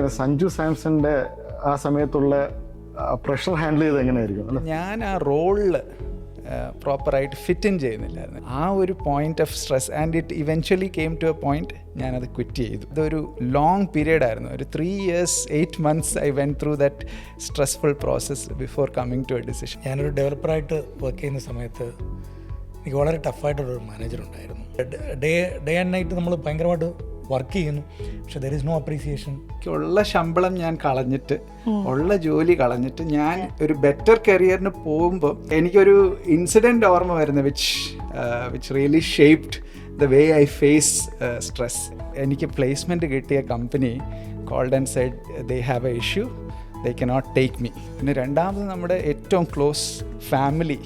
ഇങ്ങനെ സഞ്ജു സാംസന്റെ ആ സമയത്തുള്ള പ്രഷർ ഹാൻഡിൽ ചെയ്ത് എങ്ങനെയായിരിക്കും അല്ലേ? ഞാൻ ആ റോളിൽ പ്രോപ്പറായിട്ട് ഫിറ്റ് ഇൻ ചെയ്യുന്നില്ലായിരുന്നു. ആ ഒരു point of stress and it eventually came to a point ഞാനത് ക്വിറ്റ് ചെയ്തു. ഇതൊരു ലോങ് പീരീഡ് ആയിരുന്നു. ഒരു 3 years 8 months I went through that stressful process before coming to a decision. ഞാനൊരു ഡെവലപ്പറായിട്ട് വർക്ക് ചെയ്യുന്ന സമയത്ത് എനിക്ക് വളരെ ടഫായിട്ടുള്ളൊരു മാനേജർ ഉണ്ടായിരുന്നു. ഡേ ആൻഡ് നൈറ്റ് നമ്മൾ ഭയങ്കരമായിട്ട് വർക്ക് ചെയ്യുന്നു, പക്ഷെ ദർ ഈസ് നോ അപ്രീസിയേഷൻ. ഉള്ള ശമ്പളം ഞാൻ കളഞ്ഞിട്ട്, ഉള്ള ജോലി കളഞ്ഞിട്ട് ഞാൻ ഒരു ബെറ്റർ കരിയറിന് പോകുമ്പോൾ എനിക്കൊരു ഇൻസിഡൻറ്റ് ഓർമ്മ വരുന്നത് which really shaped the way I face stress. എനിക്ക് പ്ലേസ്മെൻറ്റ് കിട്ടിയ company called and said they have a issue, they cannot take me. പിന്നെ രണ്ടാമത് നമ്മുടെ ഏറ്റവും close family,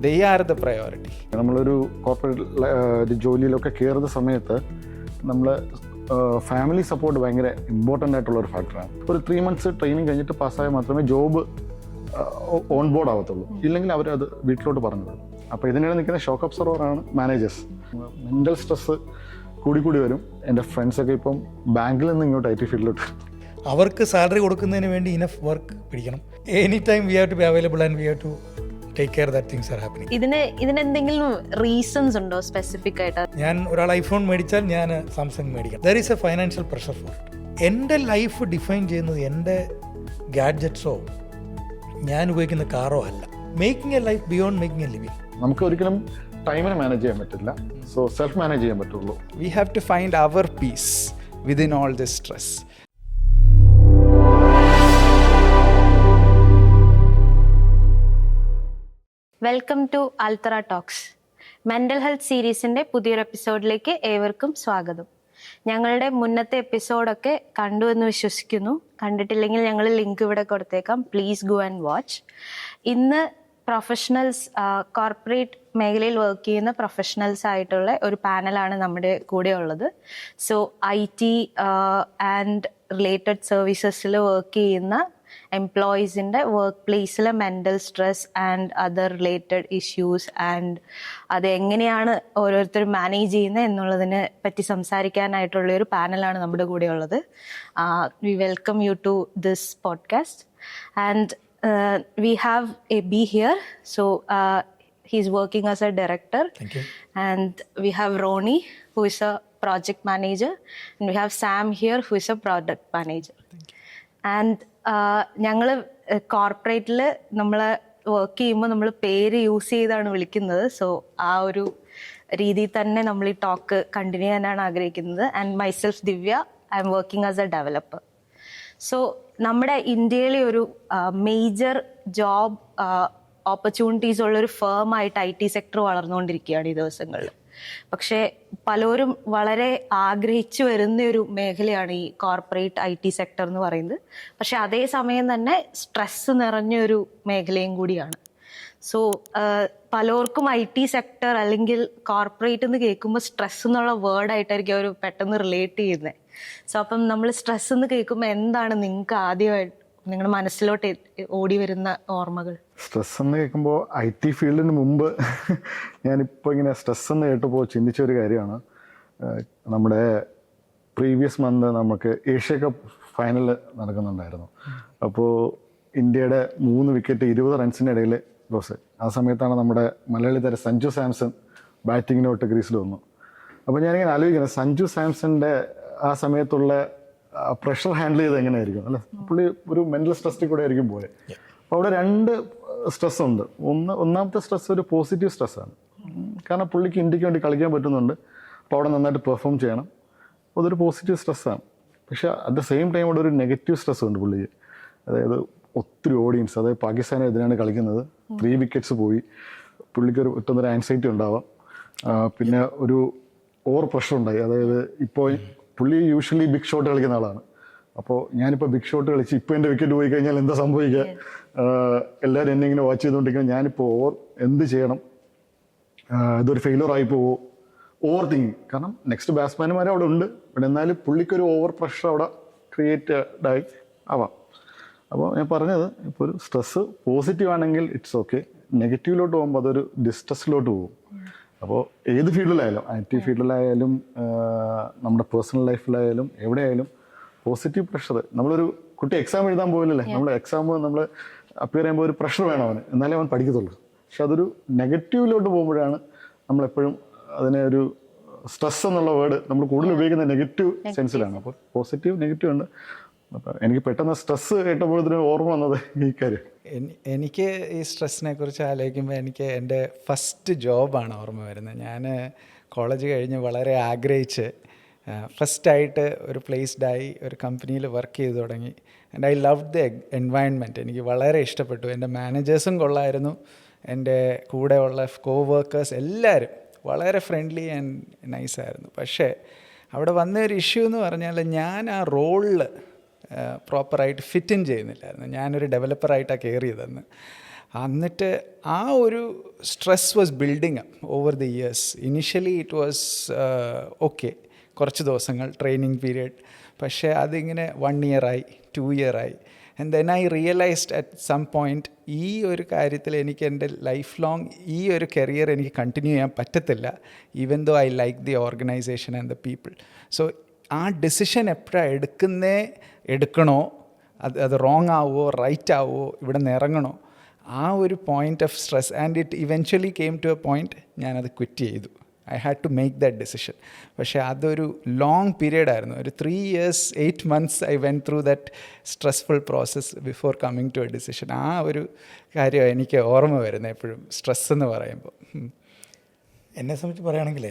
they are the priority. നമ്മളൊരു കോർപ്പറേറ്റ് ജോലിയിലൊക്കെ കയറുന്ന സമയത്ത് നമ്മൾ ഫാമിലി സപ്പോർട്ട് ഭയങ്കര ഇമ്പോർട്ടൻ്റ് ആയിട്ടുള്ളൊരു ഫാക്ടറാണ്. ഒരു 3 months ട്രെയിനിങ് കഴിഞ്ഞിട്ട് പാസ്സായാൽ മാത്രമേ ജോബ് ഓൺ ബോർഡ് ആവത്തുള്ളൂ, ഇല്ലെങ്കിൽ അവരത് വീട്ടിലോട്ട് പറഞ്ഞു തരും. അപ്പോൾ ഇതിനിടെ നിൽക്കുന്ന ഷോക്ക് അബ്സർവറാണ് മാനേജേഴ്സ്. മെൻ്റൽ സ്ട്രെസ്സ് കൂടി വരും. എൻ്റെ ഫ്രണ്ട്സൊക്കെ ഇപ്പം ബാങ്കിൽ നിന്ന് ഇങ്ങോട്ട് IT ഫീൽഡിലോട്ട്. അവർക്ക് സാലറി കൊടുക്കുന്നതിന് വേണ്ടി ഇനഫ് വർക്ക് പിടിക്കണം. Any time we have to be available and we have to take care that things are happening. ഇതിനെന്തെങ്കിലും റീസൺസ് ഉണ്ടോ സ്പെസിഫിക് ആയിട്ട്? ഞാൻ ഒരാൾ ഐഫോൺ മേടിച്ചാൽ ഞാൻ സാംസങ് മേടിക്കണം. There is a financial pressure for it. എൻ്റെ ലൈഫ് ഡിഫൈൻ ചെയ്യുന്നത് എൻ്റെ ഗാഡ്ജറ്റ്സോ ഞാൻ ഉപയോഗിക്കുന്ന കാറോ അല്ല. Making a life beyond making a living. നമുക്ക് ഒരിക്കലും ടൈമിനെ മാനേജ് ചെയ്യാൻ പറ്റില്ല, സോ സെൽഫ് മാനേജ് ചെയ്യാൻ പറ്റുള്ളൂ. We have to find our peace within all this stress. Welcome to Althara talks. Mental health സീരീസിൻ്റെ പുതിയൊരു എപ്പിസോഡിലേക്ക് ഏവർക്കും സ്വാഗതം. ഞങ്ങളുടെ മുന്നത്തെ എപ്പിസോഡൊക്കെ കണ്ടു എന്ന് വിശ്വസിക്കുന്നു. കണ്ടിട്ടില്ലെങ്കിൽ ഞങ്ങൾ ലിങ്ക് ഇവിടെ കൊടുത്തേക്കാം, പ്ലീസ് ഗോ ആൻഡ് വാച്ച്. ഇന്ന് പ്രൊഫഷണൽസ്, കോർപ്പറേറ്റ് മേഖലയിൽ വർക്ക് ചെയ്യുന്ന പ്രൊഫഷണൽസ് ആയിട്ടുള്ള ഒരു പാനലാണ് നമ്മുടെ കൂടെ ഉള്ളത്. സോ IT ആൻഡ് റിലേറ്റഡ് സർവീസസിൽ വർക്ക് ചെയ്യുന്ന എംപ്ലോയീസിൻ്റെ വർക്ക് പ്ലേസിലെ mental stress and other related issues and അത് എങ്ങനെയാണ് ഓരോരുത്തരും മാനേജ് ചെയ്യുന്നത് എന്നുള്ളതിനെ പറ്റി സംസാരിക്കാനായിട്ടുള്ള ഒരു പാനലാണ് നമ്മുടെ കൂടെ ഉള്ളത്. We welcome you to this podcast and we have a B here, so he's working as a director. Thank you. And we have Ronnie, who is a project manager, and we have Sam here, who is a product manager. Thank you. And ഞങ്ങൾ കോർപ്പറേറ്റിൽ നമ്മൾ work ചെയ്യുമ്പോൾ നമ്മൾ പേര് use ചെയ്താണ് വിളിക്കുന്നത്. So ആ ഒരു രീതിയിൽ തന്നെ നമ്മൾ ഈ ടോക്ക് കണ്ടിന്യൂ ചെയ്യാനാണ് ആഗ്രഹിക്കുന്നത്. And myself Divya, I am working as A developer. So നമ്മുടെ ഇന്ത്യയിലെ ഒരു മേജർ ജോബ് ഓപ്പർച്യൂണിറ്റീസ് ഉള്ളൊരു ഫേമായിട്ട് IT സെക്ടർ വളർന്നുകൊണ്ടിരിക്കുകയാണ് ഈ ദിവസങ്ങളിൽ. പക്ഷേ പലരും വളരെ ആഗ്രഹിച്ചു വരുന്ന ഒരു മേഖലയാണ് ഈ കോർപ്പറേറ്റ് IT സെക്ടർ എന്ന് പറയുന്നത്. പക്ഷെ അതേസമയം തന്നെ സ്ട്രെസ്സ് നിറഞ്ഞൊരു മേഖലയും കൂടിയാണ്. സോ പലർക്കും IT സെക്ടർ അല്ലെങ്കിൽ കോർപ്പറേറ്റ് എന്ന് കേൾക്കുമ്പോൾ സ്ട്രെസ് എന്നുള്ള വേർഡായിട്ടായിരിക്കും അവർ പെട്ടെന്ന് റിലേറ്റ് ചെയ്യുന്നത്. സോ അപ്പം നമ്മൾ സ്ട്രെസ് എന്ന് കേൾക്കുമ്പോൾ എന്താണ് നിങ്ങൾക്ക് ആദ്യമായിട്ട് നിങ്ങളുടെ മനസ്സിലോട്ട് ഓടി വരുന്ന ഓർമ്മകൾ? സ്ട്രെസ് എന്ന് കേൾക്കുമ്പോൾ IT ഫീൽഡിന് മുമ്പ് ഞാനിപ്പോൾ ഇങ്ങനെ സ്ട്രെസ് എന്ന് കേട്ടപ്പോൾ ചിന്തിച്ച ഒരു കാര്യമാണ്, നമ്മുടെ പ്രീവിയസ് മന്ത് നമുക്ക് ഏഷ്യ കപ്പ് ഫൈനൽ നടക്കുന്നുണ്ടായിരുന്നു. അപ്പോൾ ഇന്ത്യയുടെ 3 വിക്കറ്റ് 20 റൺസിൻ്റെ ഇടയിൽ ലോസ്. ആ സമയത്താണ് നമ്മുടെ മലയാളി താരം സഞ്ജു സാംസൺ ബാറ്റിങ്ങിനോട്ട് ക്രീസിൽ വന്നു. അപ്പോൾ ഞാനിങ്ങനെ ആലോചിക്കുന്നത് സഞ്ജു സാംസന്റെ ആ സമയത്തുള്ള പ്രഷർ ഹാൻഡിൽ ചെയ്ത് എങ്ങനെയായിരിക്കും അല്ലേ? പുള്ളി ഒരു മെൻ്റൽ സ്ട്രെസ്സിൽ കൂടെ ആയിരിക്കും പോയത്. അപ്പോൾ അവിടെ 2 സ്ട്രെസ് ഉണ്ട്. ഒന്നാമത്തെ സ്ട്രെസ് ഒരു പോസിറ്റീവ് സ്ട്രെസ്സാണ്, കാരണം പുള്ളിക്ക് ഇന്ത്യക്ക് വേണ്ടി കളിക്കാൻ പറ്റുന്നുണ്ട്. അപ്പോൾ അവിടെ നന്നായിട്ട് പെർഫോം ചെയ്യണം, അപ്പോൾ അതൊരു പോസിറ്റീവ് സ്ട്രെസ്സാണ്. പക്ഷേ അറ്റ് ദ സെയിം ടൈം അവിടെ ഒരു നെഗറ്റീവ് സ്ട്രെസ് ഉണ്ട് പുള്ളിക്ക്. അതായത് ഒത്തിരി ഓഡിയൻസ്, അതായത് പാകിസ്ഥാനെതിരാണ് കളിക്കുന്നത്, 3 wickets പോയി, പുള്ളിക്കൊരു ഒറ്റൊന്നൊരു ആൻസൈറ്റി ഉണ്ടാവാം. പിന്നെ ഒരു ഓവർ പ്രഷർ ഉണ്ടായി. അതായത് ഇപ്പോൾ പുള്ളി യൂഷ്വലി ബിഗ് ഷോട്ട് കളിക്കുന്ന ആളാണ്. അപ്പോൾ ഞാനിപ്പോൾ ബിഗ് ഷോട്ട് കളിച്ച് ഇപ്പോൾ എൻ്റെ വിക്കറ്റ് പോയി കഴിഞ്ഞാൽ എന്താ സംഭവിക്കുക? എല്ലാവരും എന്നെ ഇങ്ങനെ വാച്ച് ചെയ്തുകൊണ്ടിരിക്കണം, ഞാനിപ്പോൾ എന്ത് ചെയ്യണം, ഇതൊരു ഫെയിലർ ആയി പോവോ, ഓവർ തിങ്കിങ്. കാരണം നെക്സ്റ്റ് ബാറ്റ്സ്മാൻമാർ അവിടെ ഉണ്ട്, but എന്നാലും പുള്ളിക്കൊരു ഓവർ പ്രഷർ അവിടെ ക്രിയേറ്റഡായി ആവാം. അപ്പോൾ ഞാൻ പറഞ്ഞത്, ഇപ്പോൾ ഒരു സ്ട്രെസ്സ് പോസിറ്റീവ് ആണെങ്കിൽ ഇറ്റ്സ് ഓക്കെ, നെഗറ്റീവിലോട്ട് പോകുമ്പോൾ അതൊരു ഡിസ്ട്രെസ്സിലോട്ട് പോകും. അപ്പോൾ ഏത് ഫീൽഡിലായാലും, IT ഫീൽഡിലായാലും നമ്മുടെ പേഴ്സണൽ ലൈഫിലായാലും എവിടെയായാലും പോസിറ്റീവ് പ്രഷർ. നമ്മളൊരു കുട്ടി എക്സാം എഴുതാൻ പോകില്ലല്ലേ, നമ്മൾ എക്സാം നമ്മൾ അപ്പിയർ ചെയ്യുമ്പോൾ ഒരു പ്രഷർ വേണം അവന്, എന്നാലേ അവൻ പഠിക്കത്തുള്ളൂ. പക്ഷെ അതൊരു നെഗറ്റീവിലോട്ട് പോകുമ്പോഴാണ് നമ്മളെപ്പോഴും അതിനെ ഒരു സ്ട്രെസ് എന്നുള്ള വേർഡ് നമ്മൾ കൂടുതൽ ഉപയോഗിക്കുന്ന നെഗറ്റീവ് സെൻസിലാണ്. അപ്പോൾ പോസിറ്റീവ് നെഗറ്റീവ് ഉണ്ട്. അപ്പോൾ എനിക്ക് പെട്ടെന്ന് സ്ട്രെസ് കേട്ടപ്പോഴത്തേനും ഓർമ്മ വന്നത് ഈ കാര്യം. എനിക്ക് ഈ സ്ട്രെസ്സിനെ കുറിച്ച് ആലോചിക്കുമ്പോൾ എനിക്ക് എൻ്റെ ഫസ്റ്റ് ജോബാണ് ഓർമ്മ വരുന്നത്. ഞാൻ കോളേജ് കഴിഞ്ഞ് വളരെ ആഗ്രഹിച്ച് ഫസ്റ്റായിട്ട് ഒരു പ്ലേസ്ഡായി ഒരു കമ്പനിയിൽ വർക്ക് ചെയ്ത് തുടങ്ങി. And I love the environment. എനിക്ക് വളരെ ഇഷ്ടപ്പെട്ടു. എൻ്റെ മാനേജേഴ്സും കൊള്ളായിരുന്നു, എൻ്റെ കൂടെയുള്ള കോ-വർക്കേഴ്സ് എല്ലാവരും വളരെ ഫ്രണ്ട്ലി ആൻഡ് നൈസായിരുന്നു. പക്ഷേ അവിടെ വന്ന ഒരു ഇഷ്യൂ എന്ന് പറഞ്ഞാൽ ഞാൻ ആ റോളിൽ പ്രോപ്പറായിട്ട് ഫിറ്റ് ഇൻ ചെയ്യുന്നില്ലായിരുന്നു. ഞാനൊരു ഡെവലപ്പറായിട്ടാണ് കയറിയതെന്ന്. എന്നിട്ട് ആ ഒരു stress was building up over the years. Initially it was okay, കുറച്ച് ദിവസങ്ങൾ ട്രെയിനിങ് പീരിയഡ്. പക്ഷേ അതിങ്ങനെ 1 ഇയറായി, 2 ഇയറായി. And then I realised at some point ഈ ഒരു കാര്യത്തിൽ എനിക്ക് എൻ്റെ ലൈഫ് ലോങ് ഈ ഒരു കരിയർ എനിക്ക് കണ്ടിന്യൂ ചെയ്യാൻ പറ്റത്തില്ല, even though I like the organisation and the people. So ആ ഡിസിഷൻ എപ്പോഴാണ് എടുക്കണോ, അത് റോങ് ആവുമോ റൈറ്റ് ആവുമോ, ഇവിടെ നിന്ന് ഇറങ്ങണോ, ആ ഒരു point of stress. And it eventually came to a point ഞാനത് ക്വിറ്റ് ചെയ്തു. I had to make that decision. പക്ഷേ അതൊരു ലോങ് പീരിയഡ് ആയിരുന്നു. ഒരു 3 years 8 months I went through that stressful process before coming to a decision. ആ ഒരു കാര്യം എനിക്ക് ഓർമ്മ വരുന്നത് എപ്പോഴും സ്ട്രെസ് എന്ന് പറയുമ്പോൾ. എന്നെ സംബന്ധിച്ച് പറയുകയാണെങ്കിൽ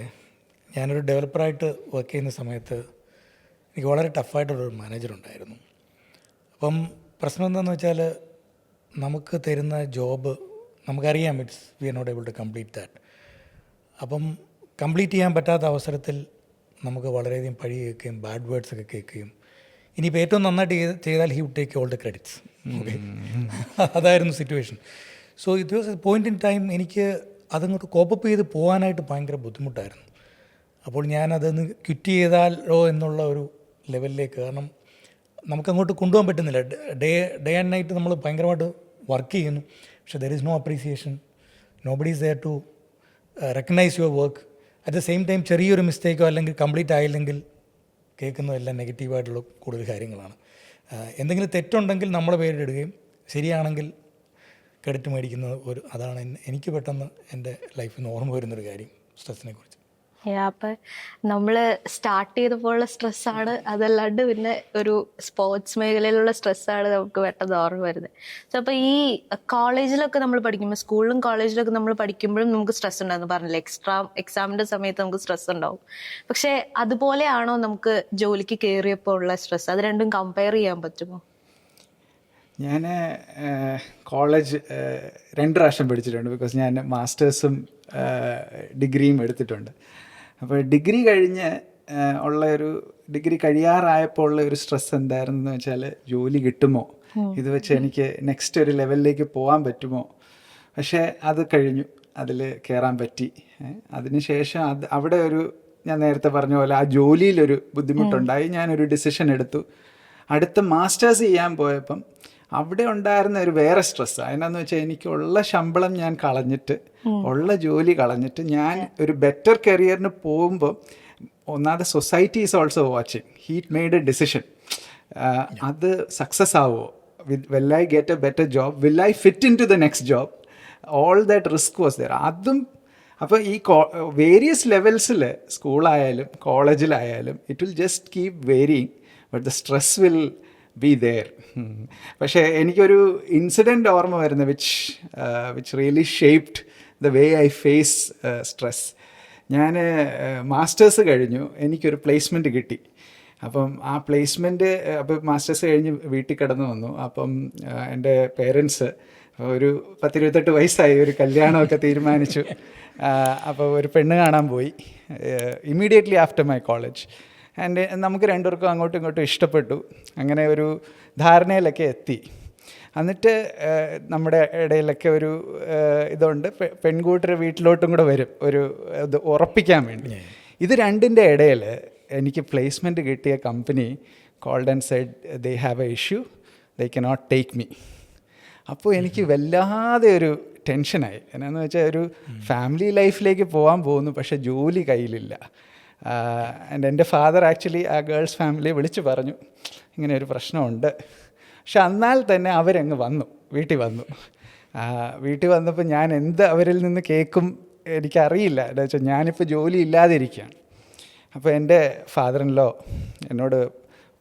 ഞാനൊരു ഡെവലപ്പറായിട്ട് വർക്ക് ചെയ്യുന്ന സമയത്ത് എനിക്ക് വളരെ ടഫായിട്ടുള്ളൊരു മാനേജറുണ്ടായിരുന്നു. അപ്പം പ്രശ്നം എന്താണെന്ന് വെച്ചാൽ നമുക്ക് തരുന്ന ജോബ് നമുക്കറിയാം we are not able to complete that. അപ്പം കംപ്ലീറ്റ് ചെയ്യാൻ പറ്റാത്ത അവസരത്തിൽ നമുക്ക് വളരെയധികം പഴി കേൾക്കുകയും ബാഡ് വേർഡ്സ് ഒക്കെ കേൾക്കുകയും ഇനിയിപ്പോൾ ഏറ്റവും നന്നായിട്ട് ചെയ്താൽ he would take all the credits. Okay, അതായിരുന്നു situation. So it was a point in time എനിക്ക് അതങ്ങോട്ട് കോപ്പപ്പ് ചെയ്ത് പോകാനായിട്ട് ഭയങ്കര ബുദ്ധിമുട്ടായിരുന്നു. അപ്പോൾ ഞാനതൊന്ന് ക്വിറ്റ് ചെയ്താലോ എന്നുള്ള ഒരു ലെവലിലേക്ക്, കാരണം നമുക്കങ്ങോട്ട് കൊണ്ടുപോകാൻ പറ്റുന്നില്ല. ഡേ ആൻഡ് നൈറ്റ് നമ്മൾ ഭയങ്കരമായിട്ട് വർക്ക് ചെയ്യുന്നു, പക്ഷേ there is no appreciation, nobody is there to recognise your work. At the same time ചെറിയൊരു മിസ്റ്റേക്കോ അല്ലെങ്കിൽ കംപ്ലീറ്റ് ആയില്ലെങ്കിൽ കേൾക്കുന്നതെല്ലാം നെഗറ്റീവായിട്ടുള്ള കൂടുതൽ കാര്യങ്ങളാണ്. എന്തെങ്കിലും തെറ്റുണ്ടെങ്കിൽ നമ്മുടെ പേരിടുകയും ശരിയാണെങ്കിൽ ക്രെഡിറ്റ് മേടിക്കുന്നത് അതാണ് എനിക്ക് പെട്ടെന്ന് എൻ്റെ ലൈഫിൽ നിന്ന് ഓർമ്മ വരുന്നൊരു കാര്യം സ്ട്രെസ്സിനെ കുറിച്ച്. അപ്പം നമ്മൾ സ്റ്റാർട്ട് ചെയ്തപ്പോഴുള്ള സ്ട്രെസ്സാണ്, അതല്ലാണ്ട് പിന്നെ ഒരു സ്പോർട്സ് മേഖലയിലുള്ള സ്ട്രെസ്സാണ് നമുക്ക് പെട്ടെന്ന് ഓർമ്മ വരുന്നത്. സോ അപ്പോൾ ഈ കോളേജിലൊക്കെ നമ്മൾ പഠിക്കുമ്പോൾ, സ്കൂളിലും കോളേജിലൊക്കെ നമ്മൾ പഠിക്കുമ്പോഴും നമുക്ക് സ്ട്രെസ് ഉണ്ടായിരുന്നു, പറഞ്ഞില്ലേ, എക്സാമിൻ്റെ സമയത്ത് നമുക്ക് സ്ട്രെസ് ഉണ്ടാവും. പക്ഷേ അതുപോലെയാണോ നമുക്ക് ജോലിക്ക് കയറിയപ്പോൾ ഉള്ള സ്ട്രെസ്? അത് രണ്ടും കമ്പയർ ചെയ്യാൻ പറ്റുമോ? ഞാൻ കോളേജ് 2 പ്രാവശ്യം പഠിച്ചിട്ടുണ്ട്. ബിക്കോസ് ഞാൻ മാസ്റ്റേഴ്സും ഡിഗ്രിയും എടുത്തിട്ടുണ്ട്. അപ്പോൾ ഡിഗ്രി കഴിഞ്ഞ് ഡിഗ്രി കഴിയാറായപ്പോൾ ഉള്ള ഒരു സ്ട്രെസ് എന്തായിരുന്നു എന്ന് വെച്ചാൽ, ജോലി കിട്ടുമോ, ഇത് വെച്ച് എനിക്ക് നെക്സ്റ്റ് ഒരു ലെവലിലേക്ക് പോകാൻ പറ്റുമോ. പക്ഷേ അത് കഴിഞ്ഞു, അതിൽ കയറാൻ പറ്റി. അതിനുശേഷം അവിടെ ഞാൻ നേരത്തെ പറഞ്ഞ പോലെ ആ ജോലിയിലൊരു ബുദ്ധിമുട്ടുണ്ടായി. ഞാനൊരു ഡിസിഷൻ എടുത്തു. അടുത്ത മാസ്റ്റേഴ്സ് ചെയ്യാൻ പോയപ്പം അവിടെ ഉണ്ടായിരുന്ന ഒരു വേറെ സ്ട്രെസ്. അതിനാന്ന് വെച്ചാൽ എനിക്കുള്ള ശമ്പളം ഞാൻ കളഞ്ഞിട്ട്, ഉള്ള ജോലി കളഞ്ഞിട്ട് ഞാൻ ഒരു ബെറ്റർ കരിയറിന് പോകുമ്പോൾ, ഒന്നാമത് society is also watching. He made a decision. അത് സക്സസ് ആവുമോ, will I get a better job, will I fit in to the next job, all that risk was there. അതും അപ്പോൾ ഈ വേരിയസ് ലെവൽസിൽ, സ്കൂളായാലും കോളേജിലായാലും, it will just keep varying, but the stress will be there. പക്ഷേ എനിക്കൊരു incident ഓർമ്മ വരുന്നത് which really shaped the way I face stress. ഞാൻ മാസ്റ്റേഴ്സ് കഴിഞ്ഞു, എനിക്കൊരു പ്ലേസ്മെൻറ്റ് കിട്ടി. അപ്പം ആ പ്ലേസ്മെൻറ്റ്, അപ്പോൾ മാസ്റ്റേഴ്സ് കഴിഞ്ഞ് വീട്ടിൽ കിടന്നു വന്നു. അപ്പം എൻ്റെ പേരൻസ് ഒരു 10-28 വയസ്സായി, ഒരു കല്യാണമൊക്കെ തീരുമാനിച്ചു. അപ്പോൾ ഒരു പെണ്ണ് കാണാൻ പോയി immediately after my college. And നമുക്ക് രണ്ടുപേർക്കും അങ്ങോട്ടും ഇങ്ങോട്ടും ഇഷ്ടപ്പെട്ടു. അങ്ങനെ ഒരു ധാരണയിലൊക്കെ എത്തി. എന്നിട്ട് നമ്മുടെ ഇടയിലൊക്കെ ഒരു ഇതുണ്ട്, പെൺകൂട്ടർ വീട്ടിലോട്ടും കൂടെ വരും ഒരു ഇത് ഉറപ്പിക്കാൻ വേണ്ടി. ഇത് രണ്ടിൻ്റെ ഇടയിൽ എനിക്ക് പ്ലേസ്മെൻറ്റ് കിട്ടിയ company called and said they have a issue, they cannot take me. അപ്പോൾ എനിക്ക് വല്ലാതെ ഒരു ടെൻഷനായി. എന്നാന്ന് വെച്ചാൽ ഒരു ഫാമിലി ലൈഫിലേക്ക് പോകാൻ പോകുന്നു, പക്ഷേ ജോലി കയ്യിലില്ല. ആൻഡ് എൻ്റെ ഫാദർ ആക്ച്വലി ആ ഗേൾസ് ഫാമിലിയെ വിളിച്ച് പറഞ്ഞു, ഇങ്ങനെ ഒരു പ്രശ്നമുണ്ട്. പക്ഷെ എന്നാൽ തന്നെ അവരങ്ങ് വന്നു, വീട്ടിൽ വന്നു. വീട്ടിൽ വന്നപ്പോൾ ഞാൻ എന്ത് അവരിൽ നിന്ന് കേൾക്കും എനിക്കറിയില്ല. എന്താ വെച്ചാൽ ഞാനിപ്പോൾ ജോലി ഇല്ലാതിരിക്കുകയാണ്. അപ്പോൾ എൻ്റെ ഫാദർ ഇൻ ലോ എന്നോട്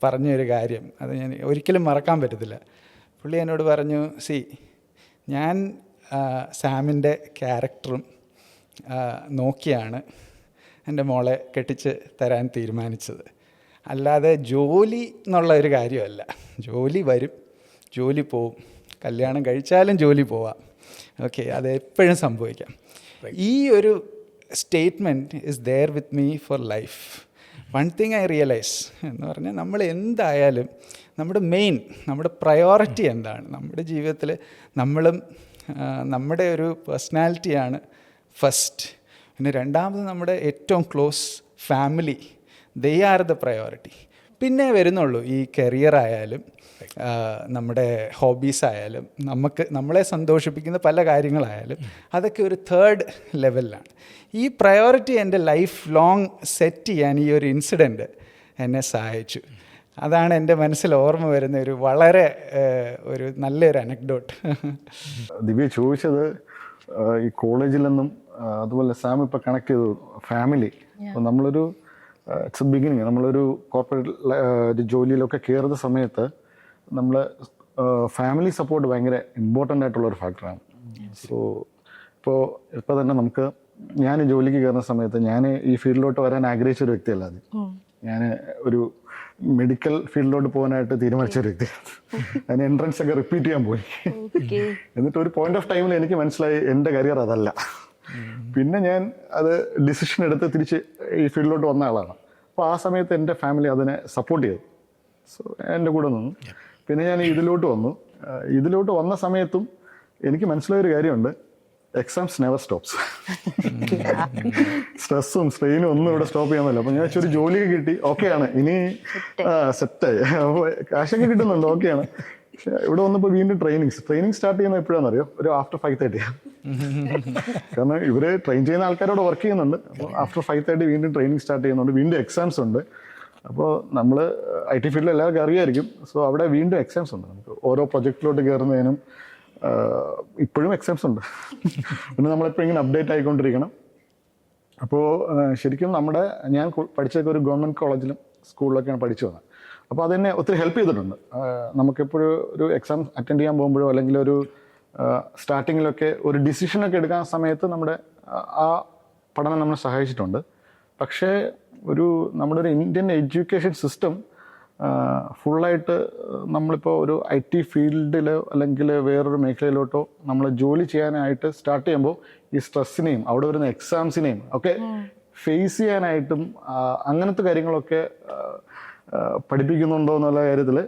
പറഞ്ഞൊരു കാര്യം, അത് ഞാൻ ഒരിക്കലും മറക്കാൻ പറ്റത്തില്ല. പുള്ളി എന്നോട് പറഞ്ഞു, ഞാൻ സാമിൻ്റെ ക്യാരക്ടറും നോക്കിയാണ് എൻ്റെ മോളെ കെട്ടിച്ച് തരാൻ തീരുമാനിച്ചത്. അല്ലാതെ ജോലി എന്നുള്ള ഒരു കാര്യമല്ല. ജോലി വരും, ജോലി പോവും, കല്യാണം കഴിച്ചാലും ജോലി പോവാം. ഓക്കെ, അത് എപ്പോഴും സംഭവിക്കാം. ഈ ഒരു statement is there with me for life. One thing I realise എന്ന് പറഞ്ഞാൽ, നമ്മൾ എന്തായാലും നമ്മുടെ പ്രയോറിറ്റി എന്താണ് നമ്മുടെ ജീവിതത്തിൽ, നമ്മുടെ ഒരു പേഴ്സണാലിറ്റിയാണ് ഫസ്റ്റ്. പിന്നെ രണ്ടാമത് നമ്മുടെ ഏറ്റവും close family, they are the priority. പിന്നെ വരുന്നുള്ളൂ ഈ കരിയർ ആയാലും നമ്മുടെ ഹോബീസ് ആയാലും നമ്മളെ സന്തോഷിപ്പിക്കുന്ന പല കാര്യങ്ങളായാലും അതൊക്കെ ഒരു തേർഡ് ലെവലിലാണ്. ഈ പ്രയോറിറ്റി എൻ്റെ ലൈഫ് ലോങ് സെറ്റ് ചെയ്യാൻ ഈ ഒരു ഇൻസിഡൻറ്റ് എന്നെ സഹായിച്ചു. അതാണ് എൻ്റെ മനസ്സിൽ ഓർമ്മ വരുന്ന ഒരു നല്ലൊരു അനക്ഡോട്ട്. ദിവ്യ ചോദിച്ചത് ഈ കോളേജിൽ നിന്നും അതുപോലെ സാം ഇപ്പോൾ കണക്ട് ചെയ്തു ഫാമിലി. അപ്പോൾ നമ്മളൊരു ഇറ്റ്സ് എ ബിഗിനിങ്. നമ്മളൊരു കോർപ്പറേറ്റ് ജോലിയിലൊക്കെ കയറുന്ന സമയത്ത് നമ്മൾ ഫാമിലി സപ്പോർട്ട് ഭയങ്കര ഇമ്പോർട്ടൻ്റ് ആയിട്ടുള്ളൊരു ഫാക്ടറാണ്. സോ ഇപ്പോൾ തന്നെ ഞാൻ ജോലിക്ക് കയറുന്ന സമയത്ത് ഞാൻ ഈ ഫീൽഡിലോട്ട് വരാൻ ആഗ്രഹിച്ച ഒരു വ്യക്തിയല്ല. അത് ഞാൻ ഒരു മെഡിക്കൽ ഫീൽഡിലോട്ട് പോകാനായിട്ട് തീരുമാനിച്ച ഒരു വ്യക്തിയാണ്. ഞാൻ എൻട്രൻസ് ഒക്കെ റിപ്പീറ്റ് ചെയ്യാൻ പോയി. എന്നിട്ട് ഒരു പോയിന്റ് ഓഫ് ടൈമിൽ എനിക്ക് മനസ്സിലായി എൻ്റെ കരിയർ അതല്ല. പിന്നെ ഞാൻ അത് ഡിസിഷൻ എടുത്ത് തിരിച്ച് ഈ ഫീൽഡിലോട്ട് വന്ന ആളാണ്. അപ്പോൾ ആ സമയത്ത് എൻ്റെ ഫാമിലി അതിനെ സപ്പോർട്ട് ചെയ്തു. സോ എൻ്റെ കൂടെ നിന്നു. പിന്നെ ഞാൻ ഇതിലോട്ട് വന്ന സമയത്തും എനിക്ക് മനസ്സിലായൊരു കാര്യമുണ്ട്, എക്സാംസ് നെവർ സ്റ്റോപ്സ്. സ്ട്രെസ്സും സ്ട്രെയിനും ഒന്നും ഇവിടെ സ്റ്റോപ്പ് ചെയ്യാൻ പറ്റില്ല. അപ്പോൾ ഞാൻ ഒരു ജോലിയൊക്കെ കിട്ടി, ഓക്കെയാണ്, ഇനി സെറ്റായി, അപ്പോൾ കാശൊക്കെ കിട്ടുന്നുണ്ട്, ഓക്കെയാണ്. പക്ഷെ ഇവിടെ വന്നപ്പോൾ വീണ്ടും ട്രെയിനിങ് സ്റ്റാർട്ട് ചെയ്യുന്നത് എപ്പോഴാണെന്നറിയോ? ഒരു ആഫ്റ്റർ 5:30. കാരണം ഇവർ ട്രെയിൻ ചെയ്യുന്ന ആൾക്കാരോട് വർക്ക് ചെയ്യുന്നുണ്ട്. അപ്പോൾ ആഫ്റ്റർ 5:30 വീണ്ടും ട്രെയിനിങ് സ്റ്റാർട്ട് ചെയ്യുന്നുണ്ട്, വീണ്ടും എക്സാംസ് ഉണ്ട്. അപ്പോൾ നമ്മൾ IT ഫീൽഡിൽ എല്ലാവർക്കും അറിയായിരിക്കും. സോ അവിടെ വീണ്ടും എക്സാംസ് ഉണ്ട്. നമുക്ക് ഓരോ പ്രൊജക്റ്റിലോട്ട് കയറുന്നതിനും ഇപ്പോഴും എക്സാംസ് ഉണ്ട്. പിന്നെ നമ്മളെപ്പോഴും ഇങ്ങനെ അപ്ഡേറ്റ് ആയിക്കൊണ്ടിരിക്കണം. അപ്പോൾ ശരിക്കും ഞാൻ പഠിച്ചതൊക്കെ ഒരു ഗവൺമെൻറ് കോളേജിലും സ്കൂളിലൊക്കെയാണ് പഠിച്ചു വന്നത്. അപ്പോൾ അതെന്നെ ഒത്തിരി ഹെൽപ്പ് ചെയ്തിട്ടുണ്ട്. നമുക്കെപ്പോഴും ഒരു എക്സാം അറ്റൻഡ് ചെയ്യാൻ പോകുമ്പോഴോ അല്ലെങ്കിൽ ഒരു സ്റ്റാർട്ടിങ്ങിലൊക്കെ ഒരു ഡിസിഷനൊക്കെ എടുക്കാൻ സമയത്ത് ആ പഠനം നമ്മളെ സഹായിച്ചിട്ടുണ്ട്. പക്ഷേ നമ്മുടെ ഒരു ഇന്ത്യൻ എഡ്യൂക്കേഷൻ സിസ്റ്റം ഫുള്ളായിട്ട് നമ്മളിപ്പോൾ ഒരു IT ഫീൽഡിലോ അല്ലെങ്കിൽ വേറൊരു മേഖലയിലോട്ടോ നമ്മൾ ജോലി ചെയ്യാനായിട്ട് സ്റ്റാർട്ട് ചെയ്യുമ്പോൾ ഈ സ്ട്രെസ്സിനെയും അവിടെ വരുന്ന എക്സാംസിനെയും ഒക്കെ ഫേസ് ചെയ്യാനായിട്ടും അങ്ങനത്തെ കാര്യങ്ങളൊക്കെ പഠിപ്പിക്കുന്നുണ്ടോ എന്നുള്ള കാര്യത്തിൽ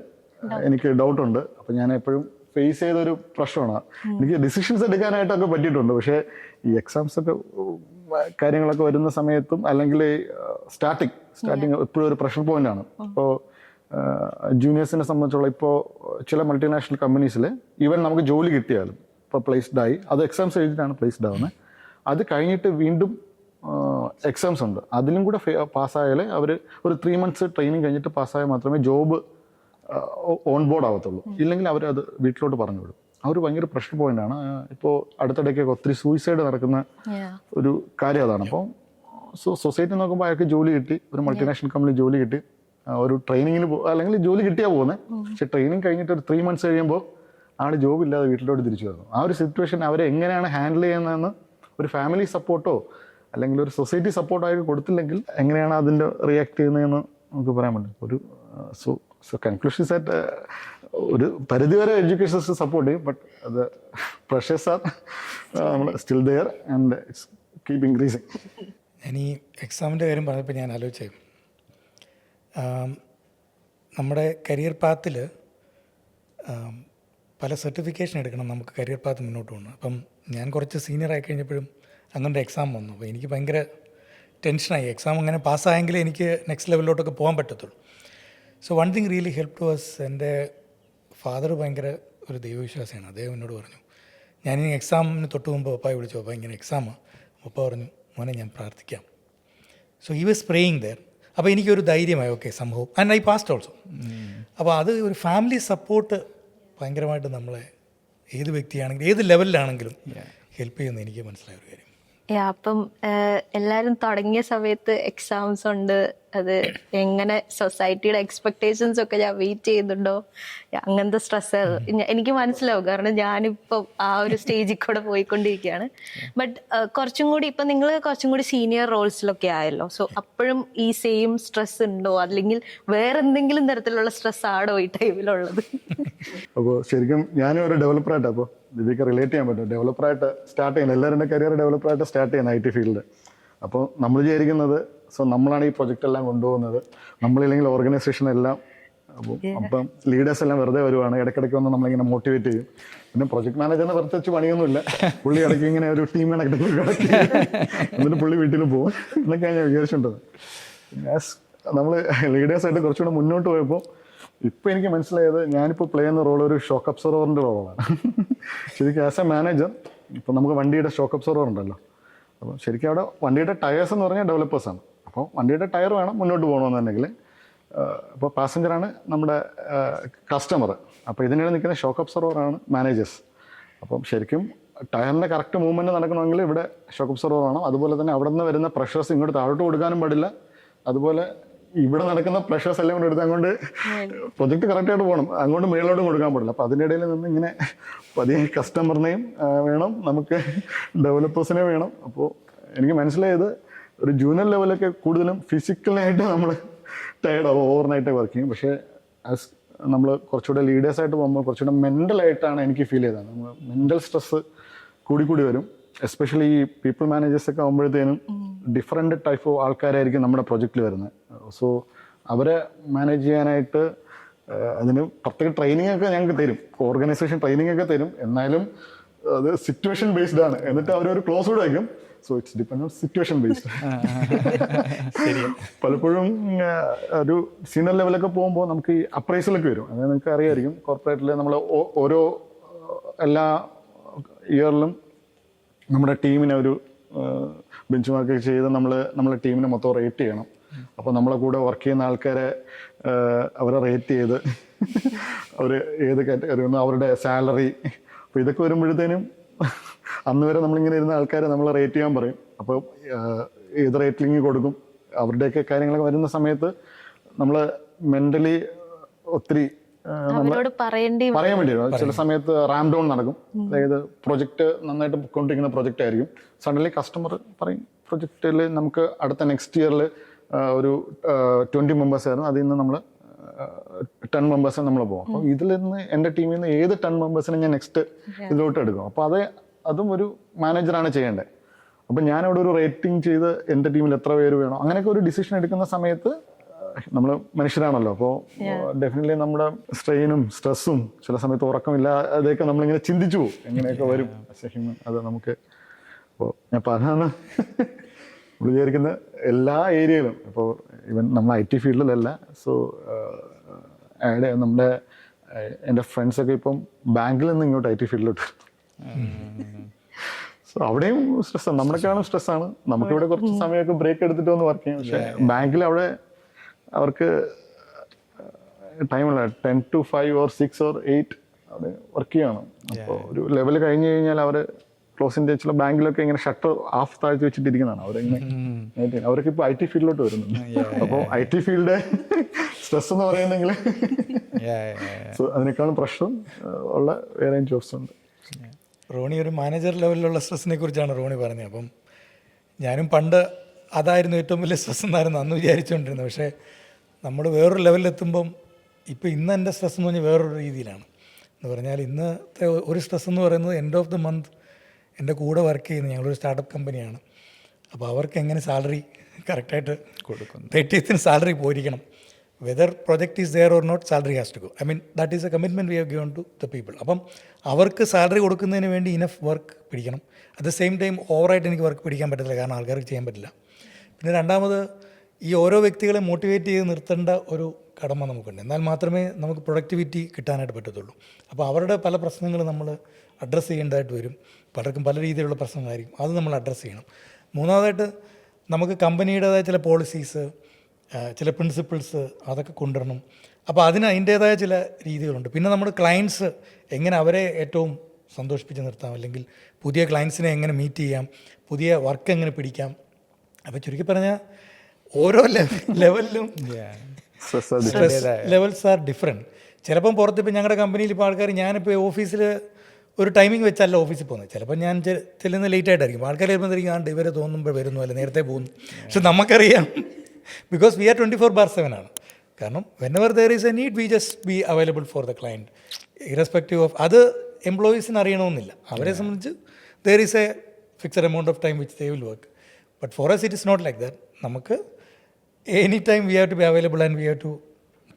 എനിക്ക് ഡൗട്ടുണ്ട്. അപ്പം ഞാൻ എപ്പോഴും ഫേസ് ചെയ്തൊരു പ്രശ്നമാണ്. എനിക്ക് ഡിസിഷൻസ് എടുക്കാനായിട്ടൊക്കെ പറ്റിയിട്ടുണ്ട്. പക്ഷേ ഈ എക്സാംസ് ഒക്കെ കാര്യങ്ങളൊക്കെ വരുന്ന സമയത്തും അല്ലെങ്കിൽ സ്റ്റാർട്ടിങ് എപ്പോഴും ഒരു പ്രഷർ പോയിന്റ് ആണ്. ഇപ്പോൾ ജൂനിയേഴ്സിനെ സംബന്ധിച്ചുള്ള ഇപ്പോൾ ചില മൾട്ടിനാഷണൽ കമ്പനീസിൽ ഈവൻ നമുക്ക് ജോലി കിട്ടിയാലും ഇപ്പോൾ പ്ലേസ്ഡ് ആയി, അത് എക്സാംസ് എഴുതിയിട്ടാണ് പ്ലേസ്ഡ് ആവുന്നത്. അത് കഴിഞ്ഞിട്ട് വീണ്ടും എക്സാംസ് ഉണ്ട്. അതിലും കൂടെ പാസ്സായാലേ അവർ ഒരു 3 months ട്രെയിനിങ് കഴിഞ്ഞിട്ട് പാസ്സായാൽ മാത്രമേ ജോബ് ഓൺ ബോർഡ് ആവത്തുള്ളൂ. ഇല്ലെങ്കിൽ അവരത് വീട്ടിലോട്ട് പറഞ്ഞു വിടും. അവർ ഭയങ്കര പ്രഷർ പോയിന്റാണ്. ഇപ്പോൾ അടുത്തിടയ്ക്കൊക്കെ ഒത്തിരി സൂയിസൈഡ് നടക്കുന്ന ഒരു കാര്യം അതാണ്. അപ്പോൾ സൊസൈറ്റി നോക്കുമ്പോൾ അയാൾക്ക് ജോലി കിട്ടി, ഒരു മൾട്ടിനാഷണൽ കമ്പനി ജോലി കിട്ടി, ഒരു ട്രെയിനിങ്ങിന് അല്ലെങ്കിൽ ജോലി കിട്ടിയാൽ പോകുന്നത്. പക്ഷെ ട്രെയിനിങ് കഴിഞ്ഞിട്ട് ഒരു 3 months കഴിയുമ്പോൾ ആൾ ജോബ് ഇല്ലാതെ വീട്ടിലോട്ട് തിരിച്ചു വരുന്നു. ആ ഒരു സിറ്റുവേഷൻ അവരെ എങ്ങനെയാണ് ഹാൻഡിൽ ചെയ്യുന്നതെന്ന് ഒരു ഫാമിലി സപ്പോർട്ടോ അല്ലെങ്കിൽ ഒരു സൊസൈറ്റി സപ്പോർട്ടായിട്ട് കൊടുത്തില്ലെങ്കിൽ എങ്ങനെയാണ് അതിൻ്റെ റിയാക്ട് ചെയ്യുന്നതെന്ന് നമുക്ക് പറയാൻ പറ്റും. സോ കൺക്ലൂഷൻ സെറ്റ് ഒരു പരിധിവരെ എഡ്യൂക്കേഷൻ സിസ്റ്റം സപ്പോർട്ട് ചെയ്യും. ബട്ട് അത് പ്രഷേഴ്സ് ആർ നമ്മൾ still there and it's keep increasing. ഞാൻ ഈ എക്സാമിൻ്റെ കാര്യം പറഞ്ഞപ്പോൾ ഞാൻ ആലോചിച്ചേ, നമ്മുടെ കരിയർ പാത്തിൽ പല സർട്ടിഫിക്കേഷൻ എടുക്കണം നമുക്ക് കരിയർ പാത്ത് മുന്നോട്ട് പോകണം. അപ്പം ഞാൻ കുറച്ച് സീനിയർ ആയി കഴിഞ്ഞപ്പോഴും അങ്ങനത്തെ എക്സാം വന്നു. അപ്പോൾ എനിക്ക് ഭയങ്കര ടെൻഷനായി. എക്സാം അങ്ങനെ പാസ്സായെങ്കിലേ എനിക്ക് നെക്സ്റ്റ് ലെവലിലോട്ടൊക്കെ പോകാൻ പറ്റത്തുള്ളൂ. So one thing really help to us, എൻ്റെ ഫാദർ ഭയങ്കര ഒരു ദൈവവിശ്വാസിയാണ്. അദ്ദേഹം എന്നോട് പറഞ്ഞു, ഞാനിനി എക്സാമിന് തൊട്ട് മുമ്പ് പപ്പായെ വിളിച്ചു, പപ്പ ഇങ്ങനെ എക്സാമാണ്. പപ്പ പറഞ്ഞു, മോനെ ഞാൻ പ്രാർത്ഥിക്കാം. So he was praying there. അപ്പോൾ എനിക്കൊരു ധൈര്യമായി, ഓക്കെ സംഭവം, ആൻഡ് ഐ പാസ്റ്റ് ഓൾസോ. അപ്പോൾ അത് ഒരു ഫാമിലി സപ്പോർട്ട് ഭയങ്കരമായിട്ട് നമ്മളെ ഏത് വ്യക്തിയാണെങ്കിലും ഏത് ലെവലിലാണെങ്കിലും ഹെൽപ്പ് ചെയ്യുമെന്ന് എനിക്ക് മനസ്സിലായ ഒരു കാര്യം. അപ്പം എല്ലാവരും തുടങ്ങിയ സമയത്ത് എക്സാംസ് ഉണ്ട്, അത് എങ്ങനെ സൊസൈറ്റിയുടെ എക്സ്പെക്ടേഷൻസ് ഒക്കെ ഞാൻ വെയിറ്റ് ചെയ്യുന്നുണ്ടോ, അങ്ങനത്തെ സ്ട്രെസ് എനിക്ക് മനസ്സിലാവും. കാരണം ഞാനിപ്പം ആ ഒരു സ്റ്റേജിൽ കൂടെ പോയിക്കൊണ്ടിരിക്കുകയാണ്. ബട്ട് കുറച്ചും കൂടി ഇപ്പം നിങ്ങൾ കുറച്ചും കൂടി സീനിയർ റോൾസിലൊക്കെ ആയല്ലോ. സോ അപ്പോഴും ഈ സെയിം സ്ട്രെസ് ഉണ്ടോ, അല്ലെങ്കിൽ വേറെ എന്തെങ്കിലും തരത്തിലുള്ള സ്ട്രെസ് ആണോ ഈ ടൈമിലുള്ളത്? അപ്പോൾ ശരിക്കും ഞാനും ഒരു ഡെവലപ്പറായിട്ട്, അപ്പോൾ ദിവ്യക്ക് റിലേറ്റ് ചെയ്യാൻ പറ്റും, ഡെവലപ്പറായിട്ട് സ്റ്റാർട്ട് ചെയ്യുന്നത്, എല്ലാവരുടെ കരിയർ ഡെവലപ്പറായിട്ട് സ്റ്റാർട്ട് ചെയ്യുന്നത് IT ഫീൽഡ്. അപ്പോൾ നമ്മൾ വിചാരിക്കുന്നത് നമ്മളാണ് ഈ പ്രൊജക്റ്റ് എല്ലാം കൊണ്ടുപോകുന്നത്, നമ്മളില്ലെങ്കിൽ ഓർഗനൈസേഷൻ എല്ലാം. അപ്പം ലീഡേഴ്സ് എല്ലാം വെറുതെ വരുവാണ്, ഇടയ്ക്കിടയ്ക്ക് വന്ന് നമ്മളിങ്ങനെ മോട്ടിവേറ്റ് ചെയ്യും. പിന്നെ പ്രൊജക്ട് മാനേജറിന് പ്രത്യേകിച്ച് പണിയൊന്നുമില്ല, പുള്ളി ഇടയ്ക്ക് ഇങ്ങനെ ഒരു ടീം കണക്കിട്ട് എന്നിട്ട് പുള്ളി വീട്ടിൽ പോകും എന്നൊക്കെയാണ് ഞാൻ വിചാരിച്ചിട്ടുള്ളത്. നമ്മൾ ലീഡേഴ്സായിട്ട് കുറച്ചുകൂടെ മുന്നോട്ട് പോയപ്പോൾ ഇപ്പം എനിക്ക് മനസ്സിലായത് ഞാനിപ്പോൾ പ്ലേ ചെയ്യുന്ന റോൾ ഒരു ഷോക്ക് അബ്സർവറിൻ്റെ റോളാണ്. ശരിക്കും ആസ് എ മാനേജർ ഇപ്പം നമുക്ക് വണ്ടിയുടെ ഷോക്ക് അബ്സർവർ ഉണ്ടല്ലോ, അപ്പോൾ ശരിക്കും അവിടെ വണ്ടിയുടെ ടയേഴ്സ് എന്ന് പറഞ്ഞാൽ ഡെവലപ്പേഴ്സാണ്. അപ്പോൾ വണ്ടിയുടെ ടയർ വേണം മുന്നോട്ട് പോകണമെന്നുണ്ടെങ്കിൽ. അപ്പോൾ പാസഞ്ചറാണ് നമ്മുടെ കസ്റ്റമർ. അപ്പോൾ ഇതിനിടെ നിൽക്കുന്ന ഷോക്ക് അബ്സർവറാണ് മാനേജേഴ്സ്. അപ്പം ശരിക്കും ടയറിൻ്റെ കറക്റ്റ് മൂവ്മെൻറ്റ് നടക്കണമെങ്കിൽ ഇവിടെ ഷോക്ക് അബ്സർവർ വേണം. അതുപോലെ തന്നെ അവിടെ നിന്ന് വരുന്ന പ്രഷേഴ്സ് ഇങ്ങോട്ട് താഴോട്ട് കൊടുക്കാനും പാടില്ല. അതുപോലെ ഇവിടെ നടക്കുന്ന പ്രഷേഴ്സ് എല്ലാം കൂടെ എടുത്ത് അങ്ങോട്ട് പ്രൊജക്റ്റ് കറക്റ്റായിട്ട് പോകണം, അങ്ങോട്ട് മേലോട്ടും കൊടുക്കാൻ പാടില്ല. അപ്പോൾ അതിൻ്റെ ഇടയിൽ നിന്ന് ഇങ്ങനെ പതിയെ കസ്റ്റമറിനെയും വേണം, നമുക്ക് ഡെവലപ്പേഴ്സിനെ വേണം. അപ്പോൾ എനിക്ക് മനസ്സിലായത് ഒരു ജൂനിയർ ലെവലൊക്കെ കൂടുതലും ഫിസിക്കലായിട്ട് നമ്മൾ ടയർഡാവും, ഓവർനൈറ്റ് വർക്ക് ചെയ്യും. പക്ഷേ ആസ് നമ്മൾ കുറച്ചുകൂടെ ലീഡേഴ്സായിട്ട് പോകുമ്പോൾ കുറച്ചുകൂടെ മെൻ്റലായിട്ടാണ് എനിക്ക് ഫീൽ ചെയ്തത്. നമ്മൾ മെൻ്റൽ സ്ട്രെസ്സ് കൂടി വരും. എസ്പെഷ്യലി ഈ പീപ്പിൾ മാനേജേഴ്സൊക്കെ ആകുമ്പോഴത്തേനും ഡിഫറെൻറ്റ് ടൈപ്പ് ഓഫ് ആൾക്കാരായിരിക്കും നമ്മുടെ പ്രൊജക്റ്റിൽ വരുന്നത്. സോ അവരെ മാനേജ് ചെയ്യാനായിട്ട് അതിന് പ്രത്യേക ട്രെയിനിങ് ഒക്കെ ഞങ്ങൾക്ക് തരും, ഓർഗനൈസേഷൻ ട്രെയിനിങ് ഒക്കെ തരും. എന്നാലും അത് സിറ്റുവേഷൻ ബേസ്ഡ് ആണ്. എന്നിട്ട് അവരൊരു ക്ലോസ് കൂടെ വയ്ക്കും. So it's depend on situation based. പലപ്പോഴും ഒരു സീനിയർ ലെവലൊക്കെ പോകുമ്പോൾ നമുക്ക് ഈ അപ്രൈസലൊക്കെ വരും. അത് നിങ്ങൾക്ക് അറിയായിരിക്കും, കോർപ്പറേറ്റിൽ നമ്മൾ ഓരോ എല്ലാ ഇയറിലും നമ്മുടെ ടീമിനെ ഒരു ബെഞ്ച് മാർക്ക് ചെയ്ത് നമ്മളെ ടീമിനെ മൊത്തം റേറ്റ് ചെയ്യണം. അപ്പോൾ നമ്മളെ കൂടെ വർക്ക് ചെയ്യുന്ന ആൾക്കാരെ അവരെ റേറ്റ് ചെയ്ത് അവർ ഏത് കാറ്റഗറി, അവരുടെ സാലറി, അപ്പോൾ ഇതൊക്കെ വരുമ്പോഴത്തേനും അന്ന് വരെ നമ്മളിങ്ങനെ ഇരുന്ന ആൾക്കാരെ നമ്മൾ റേറ്റ് ചെയ്യാൻ പറയും. അപ്പോൾ ഏത് റേറ്റിംഗ് കൊടുക്കും, അവരുടെയൊക്കെ കാര്യങ്ങളൊക്കെ വരുന്ന സമയത്ത് നമ്മൾ മെൻ്റലി ഒത്തിരി പറയാൻ വേണ്ടി വരും. ചില സമയത്ത് റാം ഡൗൺ നടക്കും. അതായത് പ്രൊജക്റ്റ് നന്നായിട്ട് പൊയ്ക്കൊണ്ടിരിക്കുന്ന പ്രൊജക്റ്റ് ആയിരിക്കും. സഡൻലി കസ്റ്റമർ പറയും പ്രൊജക്റ്റിൽ നമുക്ക് അടുത്ത നെക്സ്റ്റ് ഇയറിൽ ഒരു 20 മെമ്പേഴ്സ് ആയിരുന്നു, അതിൽ നിന്ന് നമ്മൾ 10 മെമ്പേഴ്സിന് നമ്മൾ പോകും. അപ്പോൾ ഇതിൽ നിന്ന് എൻ്റെ ടീമിൽ നിന്ന് ഏത് 10 മെമ്പേഴ്സിനെ ഞാൻ നെക്സ്റ്റ് ഇതിലോട്ട് എടുക്കും. അപ്പോൾ അതും ഒരു മാനേജറാണ് ചെയ്യേണ്ടത്. അപ്പം ഞാനവിടെ ഒരു റേറ്റിംഗ് ചെയ്ത് എൻ്റെ ടീമിൽ എത്ര പേര് വേണോ അങ്ങനെയൊക്കെ ഒരു ഡിസിഷൻ എടുക്കുന്ന സമയത്ത് നമ്മൾ മനുഷ്യരാണല്ലോ. അപ്പോൾ ഡെഫിനറ്റ്ലി നമ്മുടെ സ്ട്രെയിനും സ്ട്രെസ്സും ചില സമയത്ത് ഉറക്കമില്ല, അതൊക്കെ നമ്മളിങ്ങനെ ചിന്തിച്ചു പോകും, എങ്ങനെയൊക്കെ വരും അത് നമുക്ക്. അപ്പോൾ ഞാൻ പറഞ്ഞാണ് നമ്മൾ വിചാരിക്കുന്ന എല്ലാ ഏരിയയിലും, ഇപ്പോൾ ഈവൻ നമ്മൾ IT ഫീൽഡിലല്ല. സോ നമ്മുടെ എൻ്റെ ഫ്രണ്ട്സൊക്കെ ഇപ്പം ബാങ്കിൽ നിന്ന് ഇങ്ങോട്ട് IT ഫീൽഡിലോട്ട്. സോ അവിടെയും സ്ട്രെസ്സാണ്, നമ്മളെക്കാളും സ്ട്രെസ്സാണ്. നമുക്കിവിടെ കുറച്ച് സമയമൊക്കെ ബ്രേക്ക് എടുത്തിട്ട് വന്ന് വർക്ക് ചെയ്യും. പക്ഷേ ബാങ്കിൽ അവിടെ അവർക്ക് ടൈമുള്ള 10 to 5 or 6 or 8 അവിടെ വർക്ക് ചെയ്യണം. അപ്പോൾ ഒരു ലെവൽ കഴിഞ്ഞ് കഴിഞ്ഞാൽ അവർ ക്ലോസിൻ്റെ ചില ബാങ്കിലൊക്കെ ഇങ്ങനെ ഷട്ടർ ഹാഫ് താഴ്ത്തി വെച്ചിട്ടിരിക്കുന്നതാണ് അവരിങ്ങനെ. അവർക്ക് ഇപ്പോൾ IT ഫീൽഡിലോട്ട് വരുന്നുണ്ട്. അപ്പോൾ IT ഫീൽഡ് സ്ട്രെസ് എന്ന് പറയുന്നെങ്കിൽ സോ അതിനേക്കാളും പ്രശ്നം ഉള്ള വേറെ ജോബ്സ് ഉണ്ട്. റോണി ഒരു മാനേജർ ലെവലിലുള്ള സ്ട്രെസ്സിനെ കുറിച്ചാണ് റോണി പറഞ്ഞത്. അപ്പം ഞാനും പണ്ട് അതായിരുന്നു ഏറ്റവും വലിയ സ്ട്രെസ് എന്നായിരുന്നു അന്ന് വിചാരിച്ചുകൊണ്ടിരുന്നത്. പക്ഷേ നമ്മൾ വേറൊരു ലെവലിലെത്തുമ്പം ഇന്ന് എൻ്റെ സ്ട്രെസ് എന്ന് പറഞ്ഞാൽ വേറൊരു രീതിയിലാണ്. എന്ന് പറഞ്ഞാൽ ഇന്നത്തെ ഒരു സ്ട്രെസ് എന്ന് പറയുന്നത് എൻഡ് ഓഫ് ദി മന്ത് എൻ്റെ കൂടെ വർക്ക് ചെയ്യുന്ന ഞങ്ങളൊരു സ്റ്റാർട്ടപ്പ് കമ്പനിയാണ്. അപ്പോൾ അവർക്ക് എങ്ങനെ സാലറി കറക്റ്റായിട്ട് കൊടുക്കും, 30th സാലറി പോയിരിക്കണം. Whether project is there or not, salary has to go. I mean that is a commitment we have given to the people. അപ്പം അവർക്ക് സാലറി കൊടുക്കുന്നതിന് വേണ്ടി ഇനഫ് വർക്ക് പിടിക്കണം. അറ്റ് ദ സെയിം ടൈം ഓവറായിട്ട് എനിക്ക് work പിടിക്കാൻ പറ്റത്തില്ല, കാരണം ആൾക്കാർക്ക് ചെയ്യാൻ പറ്റില്ല. പിന്നെ രണ്ടാമത് ഈ ഓരോ വ്യക്തികളെ മോട്ടിവേറ്റ് ചെയ്ത് നിർത്തേണ്ട ഒരു കടമ നമുക്കുണ്ട്. എന്നാൽ മാത്രമേ നമുക്ക് പ്രൊഡക്ടിവിറ്റി കിട്ടാനായിട്ട് പറ്റത്തുള്ളൂ. അപ്പോൾ അവരുടെ പല പ്രശ്നങ്ങൾ നമ്മൾ അഡ്രസ്സ് ചെയ്യേണ്ടതായിട്ട് വരും. പലർക്കും പല രീതിയിലുള്ള പ്രശ്നങ്ങളായിരിക്കും, അത് നമ്മൾ അഡ്രസ്സ് ചെയ്യണം. മൂന്നാമതായിട്ട് നമുക്ക് കമ്പനിയുടേതായ ചില പോളിസീസ്, ചില പ്രിൻസിപ്പിൾസ് അതൊക്കെ കൊണ്ടുവരണം. അപ്പോൾ അതിന് അതിൻ്റേതായ ചില രീതികളുണ്ട്. പിന്നെ നമ്മുടെ ക്ലയൻസ് എങ്ങനെ അവരെ ഏറ്റവും സന്തോഷിപ്പിച്ച് നിർത്താം, അല്ലെങ്കിൽ പുതിയ ക്ലയൻസിനെ എങ്ങനെ മീറ്റ് ചെയ്യാം, പുതിയ വർക്ക് എങ്ങനെ പിടിക്കാം. അപ്പോൾ ചുരുക്കി പറഞ്ഞാൽ ഓരോ ലെവലിലും സ്ട്രെസ് ലെവൽസ് ആർ ഡിഫറെൻറ്റ്. ചിലപ്പം പുറത്തിപ്പോൾ ഞങ്ങളുടെ കമ്പനിയിൽ ഇപ്പോൾ ആൾക്കാർ, ഞാനിപ്പോൾ ഓഫീസിൽ ഒരു ടൈമിംഗ് വെച്ചല്ല ഓഫീസിൽ പോകുന്നത്. ചിലപ്പോൾ ഞാൻ ചെല്ലുന്നത് ലേറ്റ് ആയിട്ടായിരിക്കും. ആൾക്കാർ വരുമ്പോഴത്തേക്കും ആണ്ട് ഇവരെ തോന്നുമ്പോൾ വരുന്നു, അല്ല നേരത്തെ പോകുന്നു. പക്ഷെ നമുക്കറിയാം, ബിക്കോസ് വി ആർ 24/7 ആണ്. കാരണം whenever there is a need we just be available for the client, irrespective of. അത് എംപ്ലോയീസിന് അറിയണമെന്നില്ല. അവരെ സംബന്ധിച്ച് there is a fixed amount of time which they will work. But for us it is not like that. നമുക്ക് any time we have to be available and we have to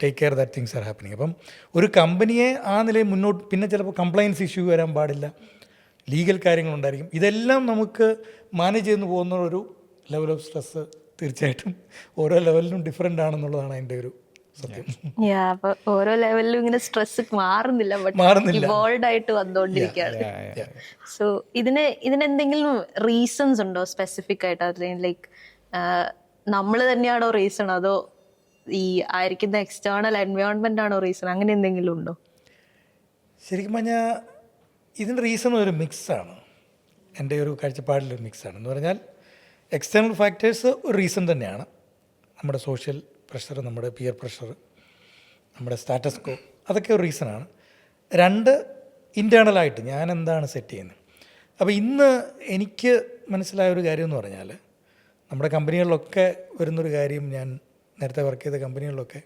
take care that things are happening. അപ്പം ഒരു കമ്പനിയെ ആ നിലയിൽ മുന്നോട്ട്, പിന്നെ ചിലപ്പോൾ compliance issue വരാൻ പാടില്ല, ലീഗൽ കാര്യങ്ങളുണ്ടായിരിക്കും. ഇതെല്ലാം നമുക്ക് മാനേജ് ചെയ്ത് പോകുന്ന ഒരു ലെവൽ ഓഫ് സ്ട്രെസ്സ് തീർച്ചയായിട്ടും ഓരോ ലെവലിലും ഡിഫറെൻ്റ് ആണെന്നുള്ളതാണ് അതിൻ്റെ ഒരു സത്യം. അപ്പൊ ഓരോ ലെവലിലും ഇങ്ങനെ സ്ട്രെസ് മാറുന്നില്ല, ഇവോൾവ് ആയിട്ട് വന്നുകൊണ്ടിരിക്കുകയാണ്. സോ ഇതിനെന്തെങ്കിലും റീസൺസ് ഉണ്ടോ സ്പെസിഫിക് ആയിട്ട്? ലൈക്ക് നമ്മൾ തന്നെയാണോ റീസൺ, അതോ ഈ ആയിരിക്കുന്ന എക്സ്റ്റേണൽ എൻവയോൺമെന്റ് ആണോ റീസൺ, അങ്ങനെ എന്തെങ്കിലും ഉണ്ടോ? ശരിക്കും പറഞ്ഞാൽ ഇതിൻ്റെ റീസൺ ഒരു മിക്സാണ്. എൻ്റെ ഒരു കാഴ്ചപ്പാടിലൊരു മിക്സാണ്. എന്ന് പറഞ്ഞാൽ എക്സ്റ്റേണൽ ഫാക്ടേഴ്സ് ഒരു റീസൺ തന്നെയാണ്. നമ്മുടെ സോഷ്യൽ പ്രഷർ, നമ്മുടെ പിയർ പ്രഷർ, നമ്മുടെ സ്റ്റാറ്റസ് കോ, അതൊക്കെ ഒരു റീസണാണ്. 2, ഇൻറ്റേർണലായിട്ട് ഞാൻ എന്താണ് സെറ്റ് ചെയ്യുന്നത്. അപ്പോൾ ഇന്ന് എനിക്ക് മനസ്സിലായ ഒരു കാര്യം എന്ന് പറഞ്ഞാൽ, നമ്മുടെ കമ്പനികളിലൊക്കെ വരുന്നൊരു കാര്യം, ഞാൻ നേരത്തെ വർക്ക് ചെയ്ത കമ്പനികളിലൊക്കെ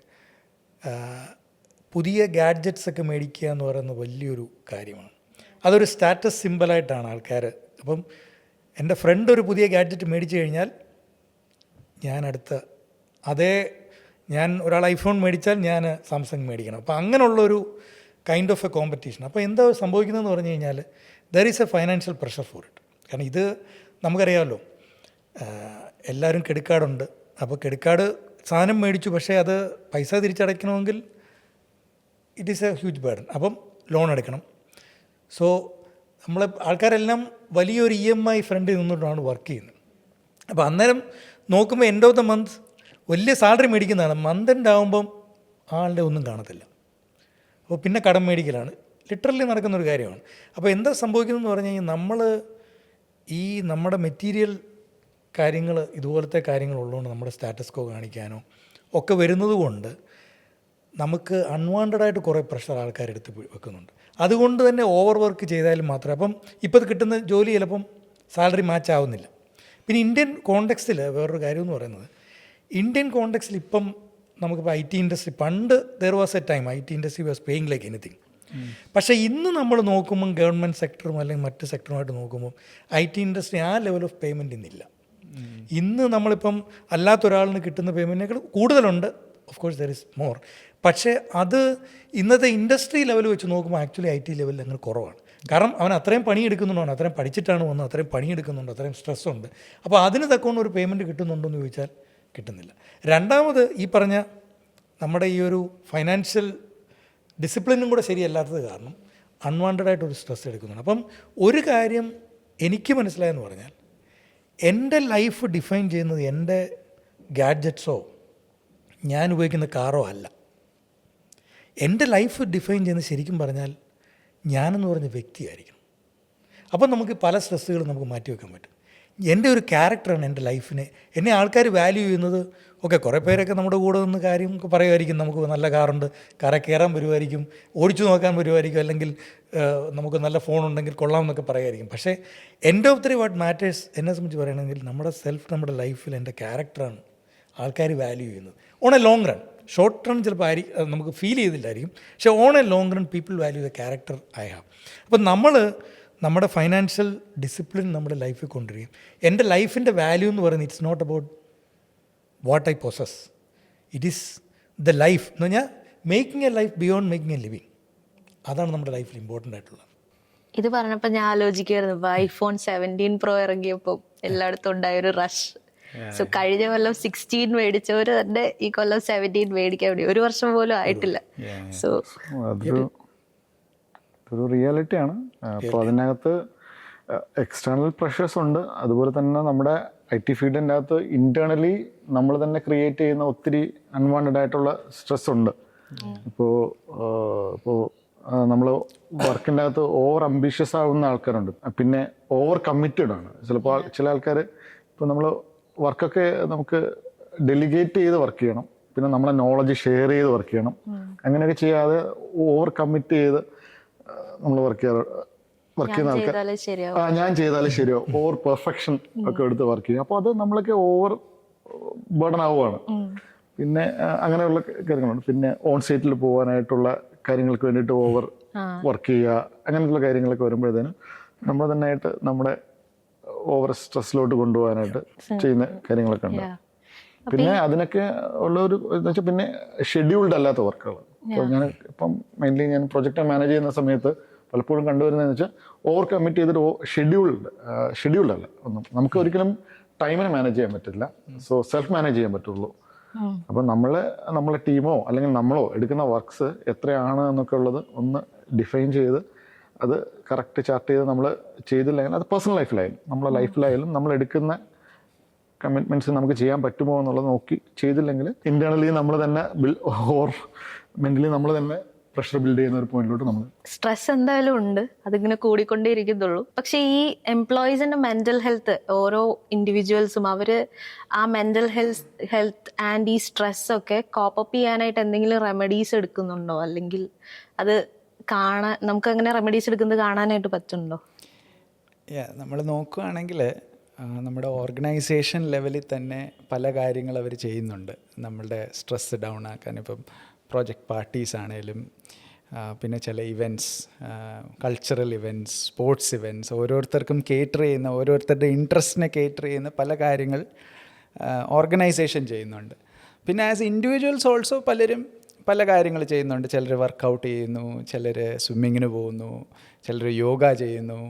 പുതിയ ഗാഡ്ജറ്റ്സ് ഒക്കെ മേടിക്കുക എന്ന് പറയുന്നത് വലിയൊരു കാര്യമാണ്. അതൊരു സ്റ്റാറ്റസ് സിമ്പലായിട്ടാണ് ആൾക്കാർ. അപ്പം എൻ്റെ ഫ്രണ്ട് ഒരു പുതിയ ഗാഡ്ജറ്റ് മേടിച്ചു കഴിഞ്ഞാൽ ഞാൻ ഞാൻ ഒരാൾ ഐഫോൺ മേടിച്ചാൽ ഞാൻ സാംസങ് മേടിക്കണം. അപ്പോൾ അങ്ങനെയുള്ളൊരു കൈൻഡ് ഓഫ് എ കോമ്പറ്റീഷൻ. അപ്പോൾ എന്താ സംഭവിക്കുന്നതെന്ന് പറഞ്ഞു കഴിഞ്ഞാൽ there is a financial pressure for it. കാരണം ഇത് നമുക്കറിയാമല്ലോ, എല്ലാവരും ക്രെഡിറ്റ് കാർഡുണ്ട്. അപ്പോൾ ക്രെഡിറ്റ് കാർഡ് സാധനം മേടിച്ചു, പക്ഷേ അത് പൈസ തിരിച്ചടയ്ക്കണമെങ്കിൽ it is a huge burden. അപ്പം ലോൺ എടുക്കണം. സോ ആൾക്കാരെല്ലാം വലിയൊരു EMI ഫ്രണ്ടിൽ നിന്നിട്ടാണ് വർക്ക് ചെയ്യുന്നത്. അപ്പോൾ അന്നേരം നോക്കുമ്പോൾ എൻഡ് ഓഫ് ദ മന്ത് വലിയ സാലറി മേടിക്കുന്നതാണ്, മന്ത് എൻഡ് ആകുമ്പം ആളുടെ ഒന്നും കാണത്തില്ല. അപ്പോൾ പിന്നെ കടം മേടിക്കലാണ് ലിറ്ററലി നടക്കുന്നൊരു കാര്യമാണ്. അപ്പോൾ എന്താ സംഭവിക്കുന്നതെന്ന് പറഞ്ഞു കഴിഞ്ഞാൽ, നമ്മുടെ മെറ്റീരിയൽ കാര്യങ്ങൾ, ഇതുപോലത്തെ കാര്യങ്ങളുള്ളതുകൊണ്ട് നമ്മുടെ സ്റ്റാറ്റസ് കോ കാണിക്കാനോ ഒക്കെ വരുന്നത് കൊണ്ട് നമുക്ക് അൺവാണ്ടഡായിട്ട് കുറേ പ്രഷർ ആൾക്കാരെടുത്ത് വെക്കുന്നുണ്ട്. അതുകൊണ്ട് തന്നെ ഓവർ വർക്ക് ചെയ്താലും മാത്രമേ, അപ്പം ഇപ്പോൾ കിട്ടുന്ന ജോലി ചിലപ്പം സാലറി മാച്ച് ആവുന്നില്ല. പിന്നെ ഇന്ത്യൻ കോണ്ടെക്സ്റ്റിൽ വേറൊരു കാര്യം എന്ന് പറയുന്നത്, ഇന്ത്യൻ കോണ്ടെക്സ്റ്റിൽ ഇപ്പം നമുക്കിപ്പോൾ IT ഇൻഡസ്ട്രി, പണ്ട് there was A time IT industry was paying like anything. പക്ഷേ ഇന്ന് നമ്മൾ നോക്കുമ്പം ഗവൺമെൻറ് സെക്ടറും അല്ലെങ്കിൽ മറ്റ് സെക്ടറുമായിട്ട് നോക്കുമ്പം IT ഇൻഡസ്ട്രി ആ ലെവൽ ഓഫ് പേയ്മെൻറ്റ് ഇന്നില്ല. ഇന്ന് നമ്മളിപ്പം അല്ലാത്തൊരാളിന് കിട്ടുന്ന പേയ്മെൻറ്റിനേക്കാൾ കൂടുതലുണ്ട്. Of course there is more. പക്ഷേ അത് ഇന്നത്തെ ഇൻഡസ്ട്രി ലെവൽ വെച്ച് നോക്കുമ്പോൾ ആക്ച്വലി IT ലെവലിൽ അങ്ങനെ കുറവാണ്. കാരണം അവൻ അത്രയും പണിയെടുക്കുന്നുണ്ടോ, അത്രയും പഠിച്ചിട്ടാണ് വന്നത്, അത്രയും പണിയെടുക്കുന്നുണ്ട്, അത്രയും സ്ട്രെസ്സുണ്ട്. അപ്പോൾ അതിന് തക്കൊണ്ട് ഒരു പേയ്മെൻറ്റ് കിട്ടുന്നുണ്ടോ എന്ന് ചോദിച്ചാൽ കിട്ടുന്നില്ല. രണ്ടാമത് ഈ പറഞ്ഞ നമ്മുടെ ഈ ഒരു ഫൈനാൻഷ്യൽ ഡിസിപ്ലിനും കൂടെ ശരിയല്ലാത്തത് കാരണം അൺവാണ്ടഡായിട്ടൊരു സ്ട്രെസ് എടുക്കുന്നുണ്ട്. അപ്പം ഒരു കാര്യം എനിക്ക് മനസ്സിലായെന്ന് പറഞ്ഞാൽ, എൻ്റെ ലൈഫ് ഡിഫൈൻ ചെയ്യുന്നത് എൻ്റെ ഗാഡ്ജറ്റ്സോ ഞാൻ ഉപയോഗിക്കുന്ന കാറോ അല്ല. എൻ്റെ ലൈഫ് ഡിഫൈൻ ചെയ്യുന്നത് ശരിക്കും പറഞ്ഞാൽ ഞാനെന്ന് പറഞ്ഞ വ്യക്തിയായിരിക്കണം. അപ്പം നമുക്ക് പല സ്ട്രെസ്സുകളും നമുക്ക് മാറ്റിവെക്കാൻ പറ്റും. എൻ്റെ ഒരു ക്യാരക്ടറാണ് എൻ്റെ ലൈഫിനെ. എന്നെ ആൾക്കാർ വാല്യൂ ചെയ്യുന്നത്, ഓക്കെ കുറേ പേരൊക്കെ നമ്മുടെ കൂടെ നിന്ന് കാര്യം പറയുമായിരിക്കും, നമുക്ക് നല്ല കാറുണ്ട്, കാറെ കയറാൻ വരുമായിരിക്കും, ഓടിച്ചു നോക്കാൻ വരുമായിരിക്കും, അല്ലെങ്കിൽ നമുക്ക് നല്ല ഫോണുണ്ടെങ്കിൽ കൊള്ളാം എന്നൊക്കെ പറയുമായിരിക്കും. പക്ഷേ end of the what matters എന്നെ സംബന്ധിച്ച് പറയുകയാണെങ്കിൽ നമ്മുടെ നമ്മുടെ ലൈഫിൽ എൻ്റെ ക്യാരക്ടറാണ് ആൾക്കാർ വാല്യൂ ചെയ്യുന്നത്. On A long run, short run ചിലപ്പോൾ നമുക്ക് ഫീൽ ചെയ്തില്ലായിരിക്കും, പക്ഷേ on A long run people value the character I have. അപ്പം നമ്മുടെ ഫൈനാൻഷ്യൽ ഡിസിപ്ലിൻ നമ്മുടെ ലൈഫിൽ കൊണ്ടുവരികയും, എൻ്റെ ലൈഫിൻ്റെ വാല്യൂ എന്ന് പറയുന്നത് it's not about what I possess, it is the life എന്ന് പറഞ്ഞാൽ making a life beyond making a living. അതാണ് നമ്മുടെ ലൈഫിൽ ഇമ്പോർട്ടൻ്റ് ആയിട്ടുള്ളത്. ഇത് പറഞ്ഞപ്പോൾ ഞാൻ ആലോചിക്കുമായിരുന്നു, ഇപ്പോൾ iPhone 17 Pro ഇറങ്ങിയപ്പോൾ എല്ലായിടത്തും ഉണ്ടായൊരു റഷ്. സോ കഴിഞ്ഞ കൊല്ലം 16 മേടിച്ചവർ തന്നെ ഈ കൊല്ലം 17 മേടിക്കാൻ വേണ്ടി 1 വർഷം പോലും ആയിട്ടില്ല. സോ അതൊരു റിയാലിറ്റിയാണ്. അപ്പോൾ അതിനകത്ത് എക്സ്റ്റേണൽ പ്രഷേഴ്സ് ഉണ്ട്, അതുപോലെ തന്നെ നമ്മുടെ IT ഫീൽഡിൻ്റെ അകത്ത് ഇൻറ്റേർണലി നമ്മൾ തന്നെ ക്രിയേറ്റ് ചെയ്യുന്ന ഒത്തിരി അൺവാണ്ടഡ് ആയിട്ടുള്ള സ്ട്രെസ് ഉണ്ട്. ഇപ്പോൾ നമ്മൾ വർക്കിൻ്റെ അകത്ത് ഓവർ അംബീഷ്യസ് ആവുന്ന ആൾക്കാരുണ്ട്, പിന്നെ ഓവർ കമ്മിറ്റഡ് ആണ്. ചിലപ്പോൾ ചില ആൾക്കാർ ഇപ്പോൾ നമ്മൾ വർക്കൊക്കെ നമുക്ക് ഡെലിഗേറ്റ് ചെയ്ത് വർക്ക് ചെയ്യണം, പിന്നെ നമ്മളെ നോളജ് ഷെയർ ചെയ്ത് വർക്ക് ചെയ്യണം. അങ്ങനെയൊക്കെ ചെയ്യാതെ ഓവർ കമ്മിറ്റ് ചെയ്ത് നമ്മൾ വർക്ക് ചെയ്യുന്ന ആൾക്കാർ ഞാൻ ചെയ്താലേ ശരിയാവും, ഓവർ പെർഫെക്ഷൻ ഒക്കെ എടുത്ത് വർക്ക് ചെയ്യും. അപ്പോൾ അത് നമ്മളൊക്കെ ഓവർ ബർഡൻ ആവുകയാണ്. പിന്നെ അങ്ങനെയുള്ള കാര്യങ്ങളുണ്ട്. പിന്നെ ഓൺ സൈറ്റിൽ പോകാനായിട്ടുള്ള കാര്യങ്ങൾക്ക് വേണ്ടിയിട്ട് ഓവർ വർക്ക് ചെയ്യുക, അങ്ങനെയുള്ള കാര്യങ്ങളൊക്കെ വരുമ്പോഴത്തേനും നമ്മൾ തന്നെയായിട്ട് നമ്മുടെ ഓവർ സ്ട്രെസ്സിലോട്ട് കൊണ്ടുപോകാനായിട്ട് ചെയ്യുന്ന കാര്യങ്ങളൊക്കെ ഉണ്ട്. പിന്നെ അതിനൊക്കെ ഉള്ള ഒരു എന്ന് വെച്ചാൽ പിന്നെ ഷെഡ്യൂൾഡ് അല്ലാത്ത വർക്കുകൾ. ഇപ്പോൾ ഞാൻ ഇപ്പം മെയിൻലി ഞാൻ പ്രൊജക്റ്റ് മാനേജ് ചെയ്യുന്ന സമയത്ത് പലപ്പോഴും കണ്ടുവരുന്നതെന്ന് വെച്ചാൽ ഓവർ കമ്മിറ്റ് ചെയ്തിട്ട് ഷെഡ്യൂൾഡ് അല്ല ഒന്നും. നമുക്ക് ഒരിക്കലും ടൈമിനെ മാനേജ് ചെയ്യാൻ പറ്റില്ല. സോ സെൽഫ് മാനേജ് ചെയ്യാൻ പറ്റുള്ളൂ. അപ്പം നമ്മളെ ടീമോ അല്ലെങ്കിൽ നമ്മളോ എടുക്കുന്ന വർക്ക്സ് എത്രയാണ് എന്നൊക്കെ ഉള്ളത് ഒന്ന് ഡിഫൈൻ ചെയ്ത് അത് കറക്റ്റ് ചാർട്ട് ചെയ്ത് നമ്മൾ ചെയ്തില്ലെങ്കിൽ, അത് പേഴ്സണൽ ലൈഫിലായാലും നമ്മളെ ലൈഫിലായാലും നമ്മൾ എടുക്കുന്ന കമ്മിറ്റ്മെൻറ്റ്സ് നമുക്ക് ചെയ്യാൻ പറ്റുമോ എന്നുള്ളത് നോക്കി ചെയ്തില്ലെങ്കിൽ ഇൻറ്റേർണലി നമ്മൾ തന്നെ ഓർ മെൻ്റലി നമ്മൾ തന്നെ പ്രഷർ ബിൽഡ് ചെയ്യുന്ന ഒരു പോയിന്റിലോട്ട് നമ്മൾ സ്ട്രെസ് എന്തായാലും ഉണ്ട്, അതിങ്ങനെ കൂടിക്കൊണ്ടേ ഇരിക്കത്തുള്ളൂ. പക്ഷെ ഈ എംപ്ലോയീസിന്റെ മെന്റൽ ഹെൽത്ത്, ഓരോ ഇൻഡിവിജ്വൽസും അവര് ആ മെന്റൽ ഹെൽത്ത് ആൻഡ് ഈ സ്ട്രെസ് ഒക്കെ കോപ്പപ്പ് ചെയ്യാനായിട്ട് എന്തെങ്കിലും റെമഡീസ് എടുക്കുന്നുണ്ടോ, അല്ലെങ്കിൽ അത് നമുക്ക് അങ്ങനെ റെമഡീസ് എടുക്കുന്നത് കാണാനായിട്ട് പറ്റുന്നുണ്ടോ? നമ്മൾ നോക്കുകയാണെങ്കിൽ നമ്മുടെ ഓർഗനൈസേഷൻ ലെവലിൽ തന്നെ പല കാര്യങ്ങൾ അവർ ചെയ്യുന്നുണ്ട് നമ്മളുടെ സ്ട്രെസ് ഡൗൺ ആക്കാൻ. ഇപ്പം പ്രോജക്റ്റ് പാർട്ടീസ് ആണേലും പിന്നെ ചില events, cultural events, sports events, ഓരോരുത്തർക്കും കേറ്റർ ചെയ്യുന്ന, ഓരോരുത്തരുടെ ഇൻട്രസ്റ്റിനെ കേറ്റർ ചെയ്യുന്ന പല കാര്യങ്ങൾ ഓർഗനൈസേഷൻ ചെയ്യുന്നുണ്ട്. പിന്നെ ആസ് ഇൻഡിവിജ്വൽസ് ഓൾസോ പലരും പല കാര്യങ്ങൾ ചെയ്യുന്നുണ്ട്. ചിലർ വർക്കൗട്ട് ചെയ്യുന്നു, ചിലർ സ്വിമ്മിങ്ങിന് പോകുന്നു, ചിലർ യോഗ ചെയ്യുന്നു.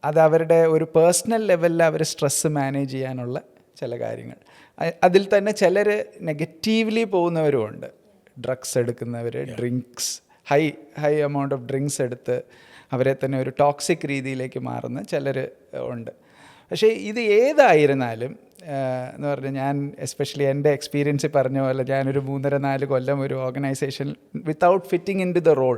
അത് അവരുടെ ഒരു പേഴ്സണൽ ലെവലിൽ അവർ സ്ട്രെസ്സ് മാനേജ് ചെയ്യാനുള്ള ചില കാര്യങ്ങൾ. അതിൽ തന്നെ ചിലർ നെഗറ്റീവ്ലി പോകുന്നവരുമുണ്ട്. ഡ്രഗ്സ് എടുക്കുന്നവർ, drinks, high amount of drinks എടുത്ത് അവരെ തന്നെ ഒരു ടോക്സിക് രീതിയിലേക്ക് മാറുന്ന ചിലർ ഉണ്ട്. പക്ഷേ ഇത് ഏതായിരുന്നാലും എന്ന് പറഞ്ഞാൽ, ഞാൻ എസ്പെഷ്യലി എൻ്റെ എക്സ്പീരിയൻസ് പറഞ്ഞ പോലെ ഞാനൊരു 3-4 കൊല്ലം ഒരു organisation without fitting in to the role.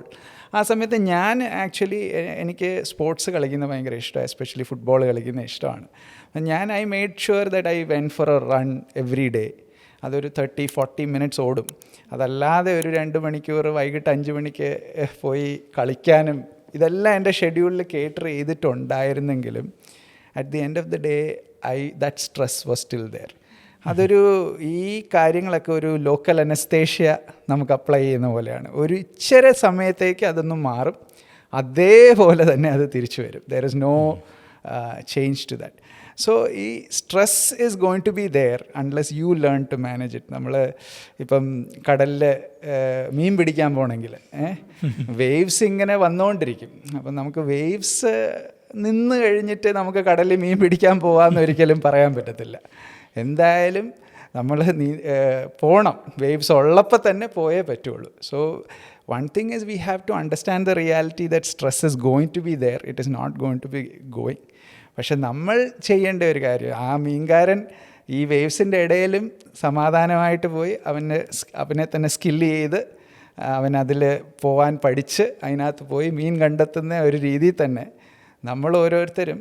ആ സമയത്ത് ഞാൻ ആക്ച്വലി എനിക്ക് സ്പോർട്സ് കളിക്കുന്നത് ഭയങ്കര ഇഷ്ടമാണ്, എസ്പെഷ്യലി ഫുട്ബോൾ കളിക്കുന്നത് ഇഷ്ടമാണ്. ഞാൻ I made sure that I went for a run every day. അതൊരു 30-40 മിനിറ്റ്സ് ഓടും. അതല്ലാതെ ഒരു 2 മണിക്കൂർ വൈകിട്ട് 5 മണിക്ക് പോയി കളിക്കാനും ഇതെല്ലാം എൻ്റെ ഷെഡ്യൂളിൽ കേറ്റർ ചെയ്തിട്ടുണ്ടായിരുന്നെങ്കിലും at the end of the day that stress was still there. അതൊരു ഈ കാര്യങ്ങളൊക്കെ ഒരു ലോക്കൽ അനസ്തേഷ്യ നമുക്ക് അപ്ലൈ ചെയ്യുന്ന പോലെയാണ്. ഒരു ഇച്ചിരി സമയത്തേക്ക് അതൊന്നും മാറും, അതേപോലെ തന്നെ അത് തിരിച്ചു വരും. There is no change to that. So ഈ stress is going to be there unless you learn to manage it. നമ്മൾ ഇപ്പം കടലിൽ മീൻ പിടിക്കാൻ പോകണമെങ്കിൽ വേവ്സ് ഇങ്ങനെ വന്നുകൊണ്ടിരിക്കും. അപ്പം നമുക്ക് വേവ്സ് നിന്ന് കഴിഞ്ഞിട്ട് നമുക്ക് കടലിൽ മീൻ പിടിക്കാൻ പോകാമെന്ന് ഒരിക്കലും പറയാൻ പറ്റത്തില്ല. എന്തായാലും നമ്മൾ പോകണം, വേവ്സ് ഉള്ളപ്പോൾ തന്നെ പോയേ പറ്റുള്ളൂ. So one thing is we have to understand the reality that stress is going to be there, it is not going to be going. പക്ഷെ നമ്മൾ ചെയ്യേണ്ട ഒരു കാര്യം, ആ മീൻകാരൻ ഈ വേവ്സിൻ്റെ ഇടയിലും സമാധാനമായിട്ട് പോയി അവനെ തന്നെ സ്കില്ല് ചെയ്ത് അവൻ അതിൽ പോകാൻ പഠിച്ച് അതിനകത്ത് പോയി മീൻ കണ്ടെത്തുന്ന ഒരു രീതിയിൽ തന്നെ നമ്മൾ ഓരോരുത്തരും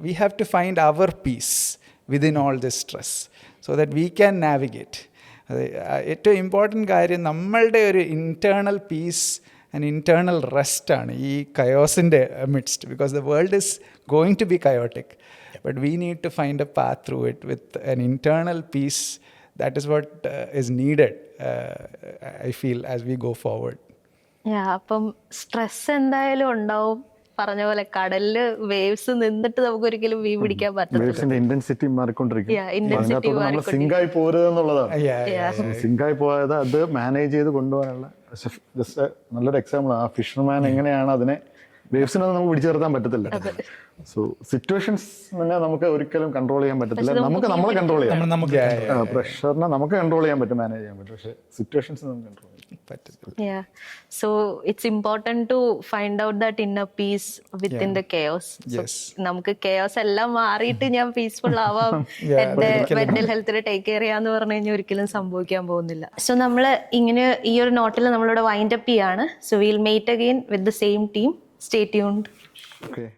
we have to find our peace within all this stress so that we can navigate. അത് ഏറ്റവും ഇമ്പോർട്ടൻ്റ് കാര്യം നമ്മളുടെ ഒരു ഇൻറ്റേർണൽ പീസ് ആൻഡ് ഇൻറ്റേർണൽ റെസ്റ്റാണ് ഈ കയോസിൻ്റെ midst. Because the world is going to be chaotic, but we need to find a path through it with an internal peace. That is what is needed, I feel, as we go forward. അപ്പം stress എന്തായാലും ഉണ്ടാവും. പറഞ്ഞ പോലെ കടലില് waves നിന്നിട്ട് നമുക്ക് ഒരിക്കലും മീൻ പിടിക്കാൻ പറ്റില്ല. ഇന്റൻസിറ്റി മാറിക്കൊണ്ടിരിക്കും. സിങ്കായി പോരുതെന്നുള്ളതാണ്. സിങ്കായി പോയത് അത് മാനേജ് ചെയ്ത് കൊണ്ടുപോകാനുള്ള ജസ്റ്റ് നല്ലൊരു എക്സാമ്പിൾ. ആ ഫിഷർമാൻ എങ്ങനെയാണ് അതിനെ വേവ്സിനൊന്നും നമുക്ക് പിടിച്ചു നിർത്താൻ പറ്റത്തില്ല. സോ സിറ്റുവേഷൻസ് തന്നെ നമുക്ക് ഒരിക്കലും കൺട്രോൾ ചെയ്യാൻ പറ്റത്തില്ല. നമുക്ക് നമ്മളെ കൺട്രോൾ ചെയ്യാം. നമുക്ക് പ്രഷറിനെ നമുക്ക് കൺട്രോൾ ചെയ്യാൻ പറ്റും, മാനേജ് ചെയ്യാൻ പറ്റും. പക്ഷേ സിറ്റുവേഷൻസ് നമുക്ക് കൺട്രോൾ ചെയ്യാൻ പറ്റത്തില്ല. Yeah. So it's important to find out that inner peace within the chaos. Yes. നമുക്ക് chaos എല്ലാം മാറിയിട്ട് ഞാൻ പീസ്ഫുൾ ആവാം, എന്റെ മെന്റൽ ഹെൽത്തിനെ ടേക്ക് കെയർ ചെയ്യാന്ന് പറഞ്ഞു കഴിഞ്ഞാൽ ഒരിക്കലും സംഭവിക്കാൻ പോകുന്നില്ല. സോ നമ്മൾ ഇങ്ങനെ ഈ ഒരു നോട്ടിൽ നമ്മളിവിടെ വൈൻഡ് അപ്പ് ചെയ്യാണ്. So will meet again with the same team. Stay tuned. Okay.